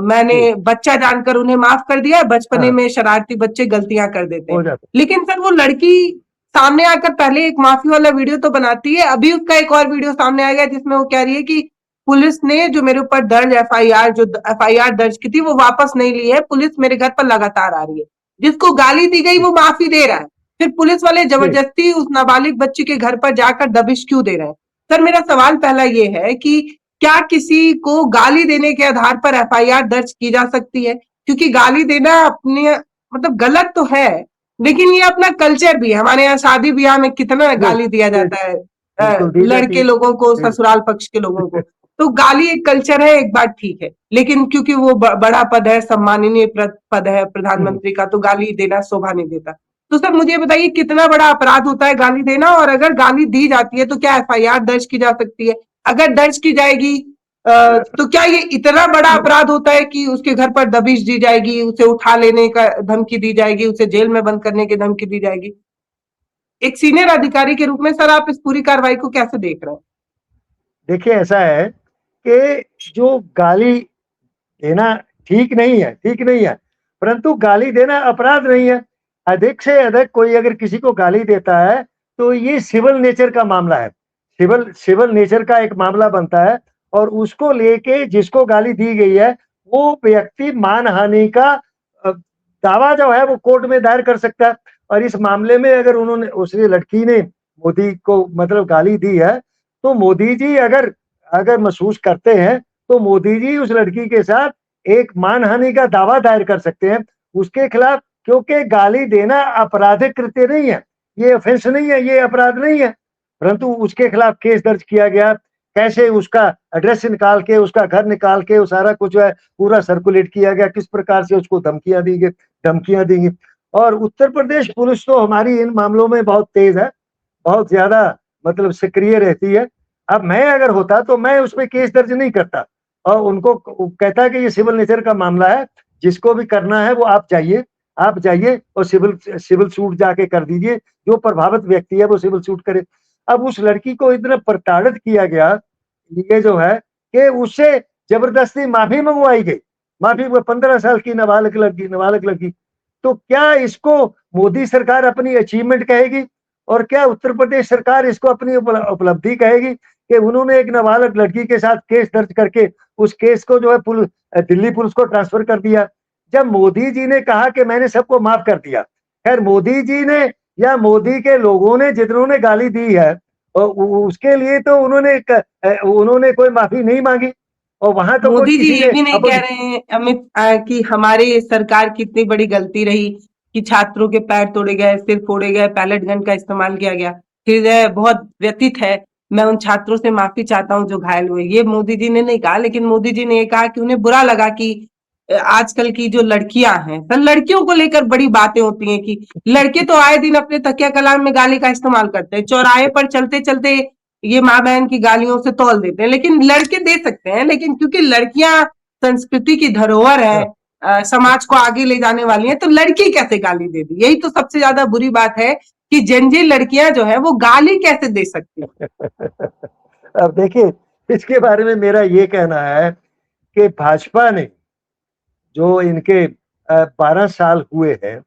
मैंने जी, बच्चा जानकर उन्हें माफ कर दिया। बचपने हाँ, में शरारती बच्चे गलतियां कर देते हो हैं। जाता लेकिन सर, वो लड़की सामने आकर पहले एक माफी वाला वीडियो तो बनाती है, अभी उसका एक और वीडियो सामने आएगा जिसमें वो कह रही है कि पुलिस ने जो मेरे ऊपर दर्ज एफआईआर दर्ज की थी वो वापस नहीं ली है, पुलिस मेरे घर पर लगातार आ रही है। जिसको गाली दी गई है। वो माफी दे रहा है, फिर पुलिस वाले जी, जबरदस्ती उस नाबालिग बच्ची के घर पर जाकर दबिश क्यों दे रहे हैं? सर, मेरा सवाल पहला ये है कि क्या किसी को गाली देने के आधार पर एफआईआर दर्ज की जा सकती है? क्योंकि गाली देना अपने मतलब गलत तो है, लेकिन ये अपना कल्चर भी है। हमारे यहाँ शादी ब्याह में कितना जी, गाली दिया जी, जाता है, बिल्कुल दी जाती लड़के है। लोगों को, जी, ससुराल पक्ष के लोगों को। तो गाली एक कल्चर है, एक बात ठीक है, लेकिन क्योंकि वो बड़ा पद है, सम्माननीय पद है प्रधानमंत्री का, तो गाली देना शोभा नहीं देता। तो सर मुझे बताइए कितना बड़ा अपराध होता है गाली देना, और अगर गाली दी जाती है तो क्या एफआईआर दर्ज की जा सकती है? अगर दर्ज की जाएगी तो क्या ये इतना बड़ा अपराध होता है कि उसके घर पर दबिश दी जाएगी, उसे उठा लेने का धमकी दी जाएगी, उसे जेल में बंद करने की धमकी दी जाएगी? एक सीनियर अधिकारी के रूप में सर आप इस पूरी कार्रवाई को कैसे देख रहे हैं? देखिए, ऐसा है कि जो गाली देना ठीक नहीं है, ठीक नहीं है, परंतु गाली देना अपराध नहीं है। अधिक से अधिक कोई अगर किसी को गाली देता है, तो ये सिविल नेचर का मामला है। सिविल नेचर का एक मामला बनता है और उसको लेके जिसको गाली दी गई है, वो व्यक्ति मानहानि का दावा जो है वो कोर्ट में दायर कर सकता है। और इस मामले में अगर उसने लड़की ने मोदी को मतलब गाली दी है, तो मोदी जी अगर महसूस करते हैं, तो मोदी जी उस लड़की के साथ एक मानहानि का दावा दायर कर सकते हैं उसके खिलाफ, क्योंकि गाली देना आपराधिक कृत्य नहीं है, ये ऑफेंस नहीं है, ये अपराध नहीं है। परंतु उसके खिलाफ केस दर्ज किया गया, कैसे उसका एड्रेस निकाल के, उसका घर निकाल के, वो सारा कुछ है पूरा सर्कुलेट किया गया, किस प्रकार से उसको धमकियां दी गई। और उत्तर प्रदेश पुलिस तो हमारी इन मामलों में बहुत तेज है, बहुत ज्यादा मतलब सक्रिय रहती है। अब मैं अगर होता तो मैं उसमें केस दर्ज नहीं करता और उनको कहता कि ये सिविल नेचर का मामला है, जिसको भी करना है वो आप जाइए और सिविल सूट जाके कर दीजिए, जो प्रभावित व्यक्ति है वो सिविल सूट करे। अब उस लड़की को इतना प्रताड़ित किया गया, ये जो है कि उससे जबरदस्ती माफी मंगवाई गई, माफी 15 साल की नाबालिग लड़की। तो क्या इसको मोदी सरकार अपनी अचीवमेंट कहेगी और क्या उत्तर प्रदेश सरकार इसको अपनी उपलब्धि कहेगी कि उन्होंने एक नाबालिग लड़की के साथ केस दर्ज करके उस केस को जो है दिल्ली पुलिस को ट्रांसफर कर दिया, जब मोदी जी ने कहा कि मैंने सबको माफ कर दिया। खैर मोदी जी ने या मोदी के लोगों ने जिन्होंने गाली दी है उसके लिए तो उन्होंने कोई माफी नहीं मांगी और वहां तो मोदी जी किसी ये ने भी नहीं कह रहे हैं अमित कि हमारी सरकार की इतनी बड़ी गलती रही कि छात्रों के पैर तोड़े गए, सिर फोड़े गए, पैलेट गन का इस्तेमाल किया गया, हृदय बहुत व्यथित है, मैं उन छात्रों से माफी चाहता हूं जो घायल हुए। ये मोदी जी ने नहीं कहा, लेकिन मोदी जी ने ये कहा कि उन्हें बुरा लगा कि आजकल की जो लड़कियां हैं, तो लड़कियों को लेकर बड़ी बातें होती हैं कि लड़के तो आए दिन अपने तकिया कलाम में गाली का इस्तेमाल करते हैं, चौराहे पर चलते चलते ये माँ बहन की गालियों से तौल देते हैं, लेकिन लड़के दे सकते हैं। लेकिन क्योंकि लड़कियां संस्कृति की धरोहर है, समाज को आगे ले जाने वाली हैं, तो लड़की कैसे गाली दे दी? यही तो सबसे ज्यादा बुरी बात है कि जनजी लड़कियां जो है वो गाली कैसे दे सकती हैं? अब देखिए, इसके बारे में मेरा ये कहना है कि भाजपा ने जो इनके 12 साल हुए हैं,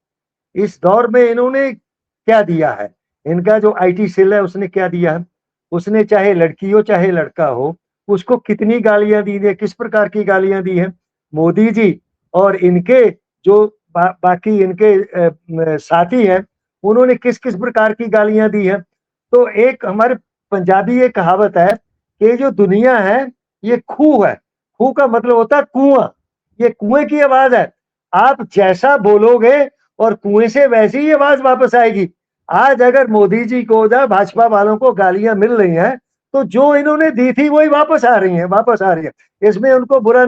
इस दौर में इन्होंने क्या दिया है? इनका जो आईटी सेल है उसने क्या दिया है? उसने चाहे लड़की हो चाहे लड़का हो, उसको कितनी गालियां दी है, किस प्रकार की गालियां दी है? मोदी जी और इनके जो बाकी इनके साथी हैं, उन्होंने किस किस प्रकार की गालियां दी है? तो एक हमारे पंजाबी एक कहावत है कि जो दुनिया है ये खूह है, खूह का मतलब होता है कुआं, ये कुएं की आवाज है, आप जैसा बोलोगे और कुएं से वैसी ही आवाज वापस आएगी। आज अगर मोदी जी को या भाजपा वालों को गालियां मिल रही हैं, तो जो इन्होंने दी थी वही वापस आ रही है, इसमें उनको बुरा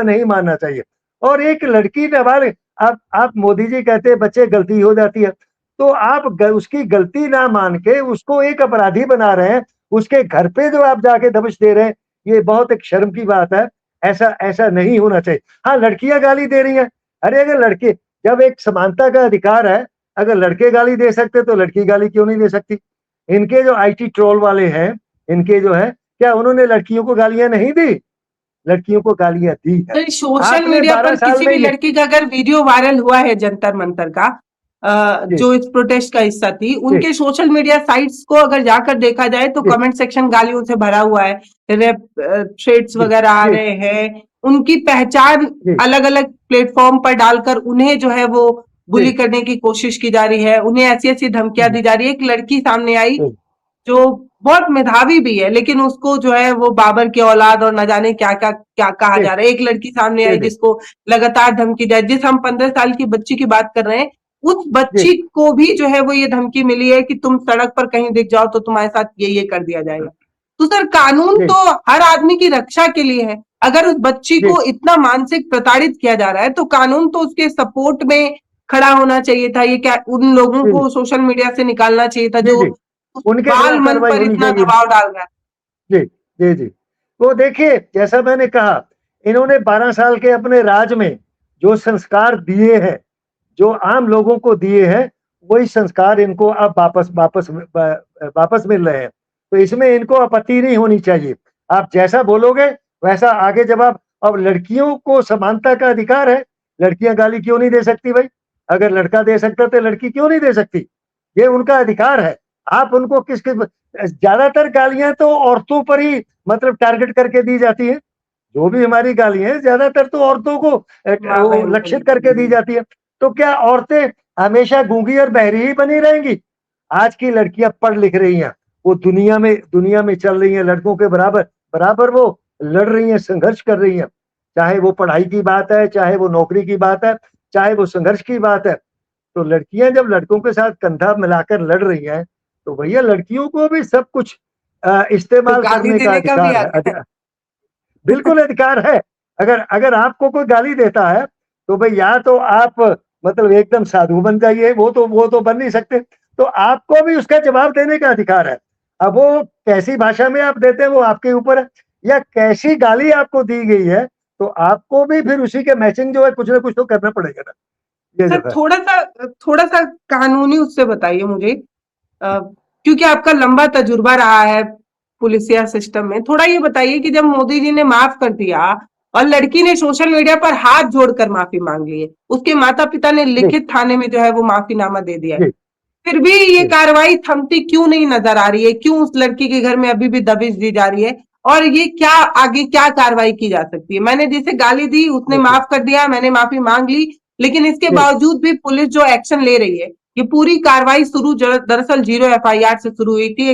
नहीं मानना चाहिए। और एक लड़की नाबालिग, आप मोदी जी कहते हैं बच्चे गलती हो जाती है, तो आप उसकी गलती ना मान के उसको एक अपराधी बना रहे हैं, उसके घर पे जो आप जाके दबिश दे रहे हैं, ये बहुत एक शर्म की बात है। ऐसा नहीं होना चाहिए। हाँ, लड़कियां गाली दे रही हैं, अरे अगर लड़के, जब एक समानता का अधिकार है, अगर लड़के गाली दे सकते तो लड़की गाली क्यों नहीं दे सकती? इनके जो आईटी ट्रोल वाले हैं, इनके जो है, क्या उन्होंने लड़कियों को गालियां नहीं दी? लड़कियों को गालियां दी है। तो सोशल आपने मीडिया 12 पर साल किसी में भी लड़की का अगर वीडियो वायरल हुआ है जंतर मंतर का, जो इस प्रोटेस्ट का हिस्सा थी, उनके सोशल मीडिया साइट्स को अगर जाकर देखा जाए तो कमेंट सेक्शन गालियों से भरा हुआ है, रेप थ्रेड्स वगैरह आ रहे हैं, उनकी पहचान अलग अलग प्लेटफॉर्म पर डालकर उन्हें जो है वो बुली करने की कोशिश की जा रही है, उन्हें ऐसी ऐसी धमकियां दी जा रही है। एक लड़की सामने आई जो बहुत मेधावी भी है, लेकिन उसको जो है वो बाबर की औलाद और न जाने क्या कहा जा रहा है। एक लड़की सामने आई जिसको लगातार धमकी दी, जिस हम 15 साल की बच्ची की बात कर रहे हैं, उस बच्ची को भी जो है वो ये धमकी मिली है कि तुम सड़क पर कहीं दिख जाओ तो तुम्हारे साथ ये कर दिया जाएगा। तो सर कानून तो हर आदमी की रक्षा के लिए है। अगर उस बच्ची को इतना मानसिक प्रताड़ित किया जा रहा है तो कानून तो उसके सपोर्ट में खड़ा होना चाहिए था, ये क्या उन लोगों को सोशल मीडिया से निकालना चाहिए था जी जो जी, उनके बाल खिलाफ मन कार्रवाई पर होनी इतना चाहिए। दबाव डाल रहा है। जी जी जी। तो देखिए, जैसा मैंने कहा, इन्होंने 12 साल के अपने राज में जो संस्कार दिए हैं, जो आम लोगों को दिए हैं, वही संस्कार इनको अब वापस मिल रहे हैं। तो इसमें इनको आपत्ति नहीं होनी चाहिए। आप जैसा बोलोगे वैसा आगे जवाब। अब लड़कियों को समानता का अधिकार है, लड़कियां गाली क्यों नहीं दे सकती भाई? अगर लड़का दे सकता तो लड़की क्यों नहीं दे सकती? ये उनका अधिकार है। आप उनको किस किस ज्यादातर गालियां तो औरतों पर ही मतलब टारगेट करके दी जाती है। जो भी हमारी गालियां हैं ज्यादातर तो औरतों को माँ वो बहन को लक्षित लेकर। करके दी जाती है। तो क्या औरतें हमेशा गूंगी और बहरी ही बनी रहेंगी? आज की लड़कियां पढ़ लिख रही हैं, वो दुनिया में चल रही हैं, लड़कों के बराबर बराबर वो लड़ रही हैं, संघर्ष कर रही हैं। चाहे वो पढ़ाई की बात है, चाहे वो नौकरी की बात है, चाहे वो संघर्ष की बात है। तो लड़कियां जब लड़कों के साथ कंधा मिलाकर लड़ रही हैं, तो भैया लड़कियों को भी सब कुछ तो इस्तेमाल गाली करने का देने का भी अधिकार आ है। गया। बिल्कुल अधिकार है। अगर अगर आपको कोई गाली देता है तो भाई या तो आप मतलब एकदम साधु बन जाइए, वो तो बन नहीं सकते। तो आपको भी उसका जवाब देने का अधिकार है। अब वो कैसी भाषा में आप देते हैं वो आपके ऊपर है, या कैसी गाली आपको दी गई है तो आपको भी फिर उसी के मैचिंग जो है कुछ ना कुछ तो करना पड़ेगा ना। ये सर जो है। थोड़ा सा कानूनी उससे बताइए मुझे, क्योंकि आपका लंबा तजुर्बा रहा है पुलिसिया सिस्टम में। थोड़ा ये बताइए कि जब मोदी जी ने माफ कर दिया और लड़की ने सोशल मीडिया पर हाथ जोड़कर माफी मांग ली है, उसके माता पिता ने जी लिखित थाने में जो है वो माफीनामा दे दिया है, जी फिर भी ये जी कार्रवाई थमती क्यों नहीं नजर आ रही है? क्यों उस लड़की के घर में अभी भी दबिश दी जा रही है? और ये क्या आगे क्या कार्रवाई की जा सकती है? मैंने जिसे गाली दी उसने देखिए माफ कर दिया, मैंने माफी मांग ली, लेकिन इसके जी बावजूद भी पुलिस जो एक्शन ले रही है, ये पूरी कार्रवाई शुरू दरअसल 0 FIR से शुरू हुई थी।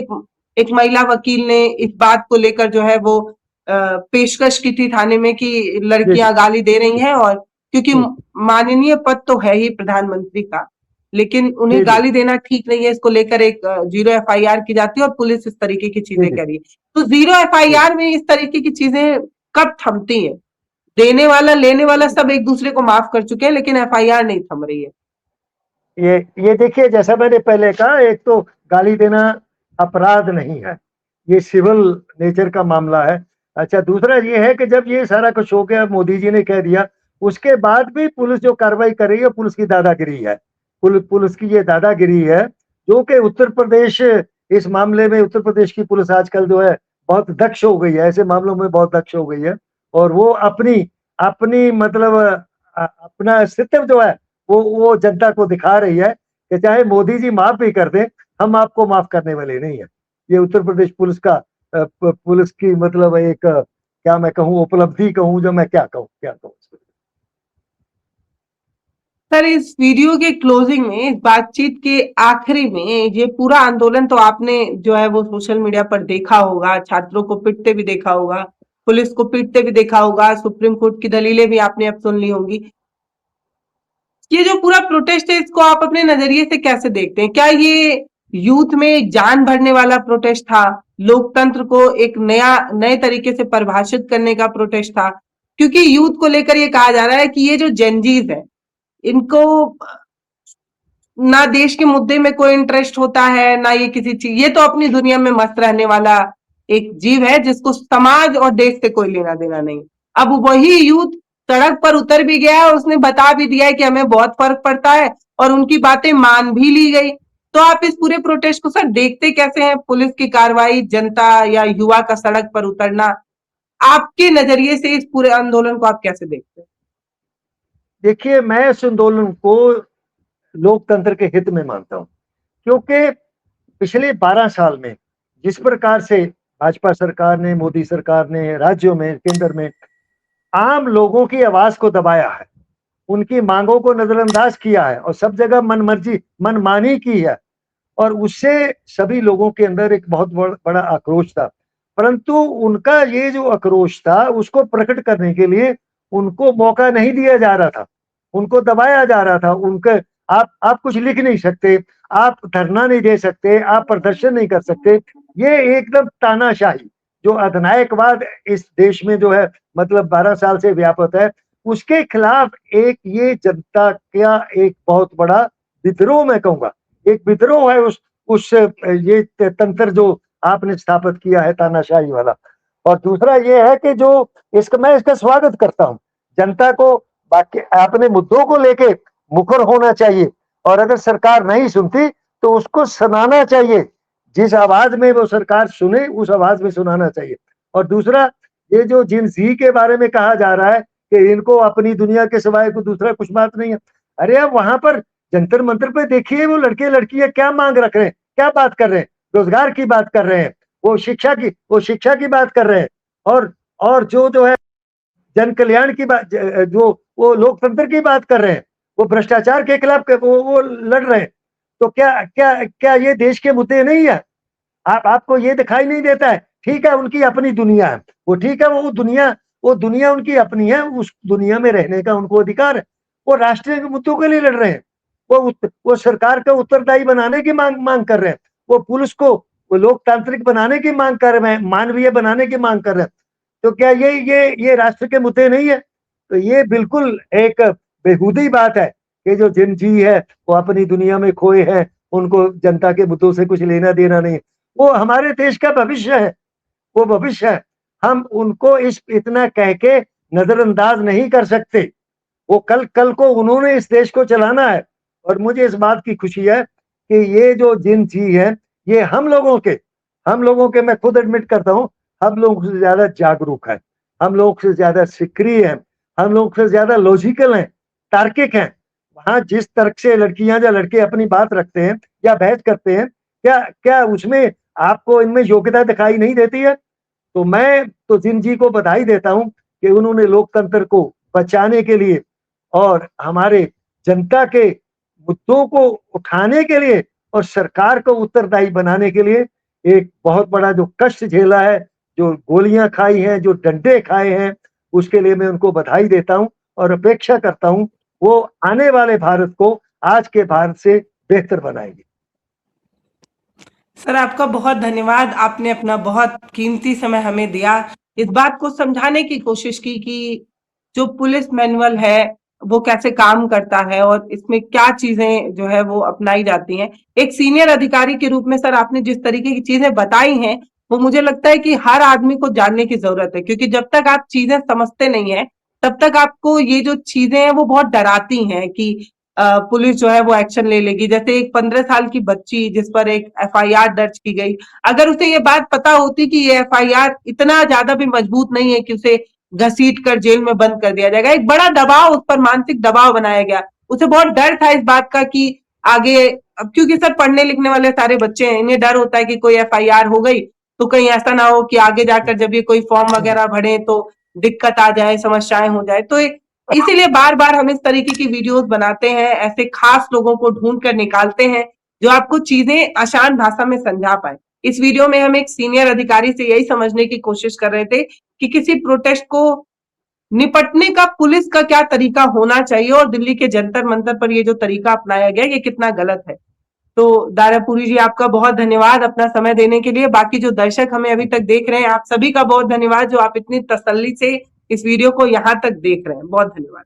एक महिला वकील ने इस बात को लेकर जो है वो पेशकश की थी थाने में कि जी जी लड़कियां गाली दे रही हैं, और क्योंकि जी माननीय पद तो है ही प्रधानमंत्री का, लेकिन उन्हें जी जी गाली देना ठीक नहीं है, इसको लेकर एक 0 FIR की जाती है और पुलिस इस तरीके की जी चीजें जी कर रही है। तो 0 FIR में इस तरीके की चीजें कब थमती हैं? देने वाला लेने वाला सब एक दूसरे को माफ कर चुके हैं, लेकिन FIR नहीं थम रही है। ये देखिए, जैसा मैंने पहले कहा, एक तो गाली देना अपराध नहीं है, ये सिविल नेचर का मामला है। अच्छा, दूसरा ये है कि जब ये सारा कुछ हो गया, मोदी जी ने कह दिया, उसके बाद भी पुलिस जो कार्रवाई कर रही है पुलिस की दादागिरी है। पुलिस की ये दादागिरी है, जो कि उत्तर प्रदेश इस मामले में उत्तर प्रदेश की पुलिस आजकल जो है बहुत दक्ष हो गई है, ऐसे मामलों में बहुत दक्ष हो गई है। और वो अपनी अपनी मतलब अपना अस्तित्व जो है वो जनता को दिखा रही है कि चाहे मोदी जी माफ भी कर दें, हम आपको माफ करने वाले नहीं है। ये उत्तर प्रदेश पुलिस का पुलिस की मतलब एक क्या मैं कहूँ, उपलब्धि कहूँ, जो मैं क्या कहूँ। सर, इस वीडियो के क्लोजिंग में, इस बातचीत के आखिरी में, ये पूरा आंदोलन तो आपने जो है वो सोशल मीडिया पर देखा होगा, छात्रों को पिटते भी देखा होगा, पुलिस को पीटते भी देखा होगा, सुप्रीम कोर्ट की दलीलें भी आपने अब सुन ली होंगी। ये जो पूरा प्रोटेस्ट है, इसको आप अपने नजरिए से कैसे देखते हैं? क्या ये यूथ में जान भरने वाला प्रोटेस्ट था? लोकतंत्र को एक नए तरीके से परिभाषित करने का प्रोटेस्ट था? क्योंकि यूथ को लेकर ये कहा जा रहा है कि ये जो जेनजीज है, इनको ना देश के मुद्दे में कोई इंटरेस्ट होता है, ना ये किसी चीज, ये तो अपनी दुनिया में मस्त रहने वाला एक जीव है जिसको समाज और देश से कोई लेना देना नहीं। अब वही यूथ सड़क पर उतर भी गया है और उसने बता भी दिया है कि हमें बहुत फर्क पड़ता है, और उनकी बातें मान भी ली गई। तो आप इस पूरे प्रोटेस्ट को सर देखते कैसे हैं? पुलिस की कार्रवाई, जनता या युवा का सड़क पर उतरना, आपके नजरिए से इस पूरे आंदोलन को आप कैसे देखते हैं? देखिए, मैं इस आंदोलन को लोकतंत्र के हित में मानता हूँ, क्योंकि पिछले 12 साल में जिस प्रकार से भाजपा सरकार ने, मोदी सरकार ने राज्यों में, केंद्र में आम लोगों की आवाज को दबाया है, उनकी मांगों को नजरअंदाज किया है और सब जगह मनमर्जी मनमानी की है, और उससे सभी लोगों के अंदर एक बहुत बड़ा आक्रोश था। परंतु उनका ये जो आक्रोश था उसको प्रकट करने के लिए उनको मौका नहीं दिया जा रहा था, उनको दबाया जा रहा था। उनके आप कुछ लिख नहीं सकते, आप धरना नहीं दे सकते, आप प्रदर्शन नहीं कर सकते। ये एकदम तानाशाही जो अधिनायकवाद इस देश में जो है मतलब 12 साल से व्यापक है, उसके खिलाफ एक ये जनता का एक बहुत बड़ा विद्रोह मैं कहूंगा, एक विद्रोह है उस ये तंत्र जो आपने स्थापित किया है तानाशाही वाला। और दूसरा ये है कि जो मैं इसका स्वागत करता हूं, जनता को बाकी अपने मुद्दों को लेके मुखर होना चाहिए, और अगर सरकार नहीं सुनती तो उसको सुनाना चाहिए, जिस आवाज में वो सरकार सुने उस आवाज में सुनाना चाहिए। और दूसरा, ये जो जिन जी के बारे में कहा जा रहा है कि इनको अपनी दुनिया के सिवाय कोई दूसरा कुछ बात नहीं है, अरे अब वहां पर जंतर मंतर पे देखिए वो लड़के लड़कियां क्या मांग रख रहे हैं, क्या बात कर रहे हैं, रोजगार की बात कर रहे हैं, वो शिक्षा की बात कर रहे हैं, और जो है जन कल्याण की बात, जो वो लोकतंत्र की बात कर रहे हैं, वो भ्रष्टाचार के खिलाफ वो लड़ रहे हैं। तो क्या क्या क्या ये देश के मुद्दे नहीं है? आपको ये दिखाई नहीं देता है? ठीक है, उनकी अपनी दुनिया है, वो ठीक है, वो दुनिया उनकी अपनी है, उस दुनिया में रहने का उनको अधिकार है। वो राष्ट्रीय मुद्दों के लिए लड़ रहे हैं, वो सरकार का उत्तरदायी बनाने की मांग कर रहे हैं, वो पुलिस को वो लोकतांत्रिक बनाने की मांग कर रहे हैं, मानवीय बनाने की मांग कर रहे हैं। तो क्या ये राष्ट्र के मुद्दे नहीं है? तो ये बिल्कुल एक बेहूदी बात है कि जो जिन जी है वो अपनी दुनिया में खोए हैं, उनको जनता के मुद्दों से कुछ लेना देना नहीं। वो हमारे देश का भविष्य है, वो भविष्य है, हम उनको इतना कह के नजरअंदाज नहीं कर सकते। वो कल को उन्होंने इस देश को चलाना है, और मुझे इस बात की खुशी है कि ये जो जिन जी है ये हम लोगों के मैं खुद एडमिट करता हूं, हम लोगों से ज्यादा जागरूक है, हम लोग से ज्यादा सक्रिय है, हम लोग से ज्यादा लॉजिकल हैं, तार्किक हैं। वहां जिस तर्क से लड़कियां या लड़के अपनी बात रखते हैं या बहस करते हैं, क्या उसमें आपको इनमें योग्यता दिखाई नहीं देती है? तो मैं तो जिन जी को बधाई देता हूं कि उन्होंने लोकतंत्र को बचाने के लिए और हमारे जनता के मुद्दों को उठाने के लिए और सरकार को उत्तरदायी बनाने के लिए एक बहुत बड़ा जो कष्ट झेला है, जो गोलियां खाई हैं, जो डंडे खाए हैं, उसके लिए मैं उनको बधाई देता हूं और अपेक्षा करता हूं वो आने वाले भारत को आज के भारत से बेहतर बनाएंगे। सर आपका बहुत धन्यवाद, आपने अपना बहुत कीमती समय हमें दिया, इस बात को समझाने की कोशिश की कि जो पुलिस मैनुअल है वो कैसे काम करता है और इसमें क्या चीजें जो है वो अपनाई जाती हैं। एक सीनियर अधिकारी के रूप में सर आपने जिस तरीके की चीजें बताई हैं वो मुझे लगता है कि हर आदमी को जानने की जरूरत है, क्योंकि जब तक आप चीजें समझते नहीं है तब तक आपको ये जो चीजें हैं वो बहुत डराती हैं कि पुलिस जो है वो एक्शन ले लेगी। जैसे एक 15 साल की बच्ची जिस पर एक एफआईआर दर्ज की गई, अगर उसे ये बात पता होती कि ये एफआईआर इतना ज्यादा भी मजबूत नहीं है कि उसे घसीट कर जेल में बंद कर दिया जाएगा, एक बड़ा दबाव उस पर, मानसिक दबाव बनाया गया, उसे बहुत डर था इस बात का कि आगे, अब क्योंकि सर पढ़ने लिखने वाले सारे बच्चे हैं, इन्हें डर होता है कि कोई एफआईआर हो गई तो कहीं ऐसा ना हो कि आगे जाकर जब ये कोई फॉर्म वगैरह भरे तो दिक्कत आ जाए, समस्याएं हो जाए। तो इसीलिए बार बार हम इस तरीके की वीडियोस बनाते हैं, ऐसे खास लोगों को ढूंढ कर निकालते हैं जो आपको चीजें आसान भाषा में समझा पाए। इस वीडियो में हम एक सीनियर अधिकारी से यही समझने की कोशिश कर रहे थे कि किसी प्रोटेस्ट को निपटने का पुलिस का क्या तरीका होना चाहिए और दिल्ली के जंतर मंतर पर ये जो तरीका अपनाया गया ये कितना गलत है। तो दारापुरी जी आपका बहुत धन्यवाद अपना समय देने के लिए। बाकी जो दर्शक हमें अभी तक देख रहे हैं आप सभी का बहुत धन्यवाद जो आप इतनी तसल्ली से इस वीडियो को यहाँ तक देख रहे हैं। बहुत धन्यवाद।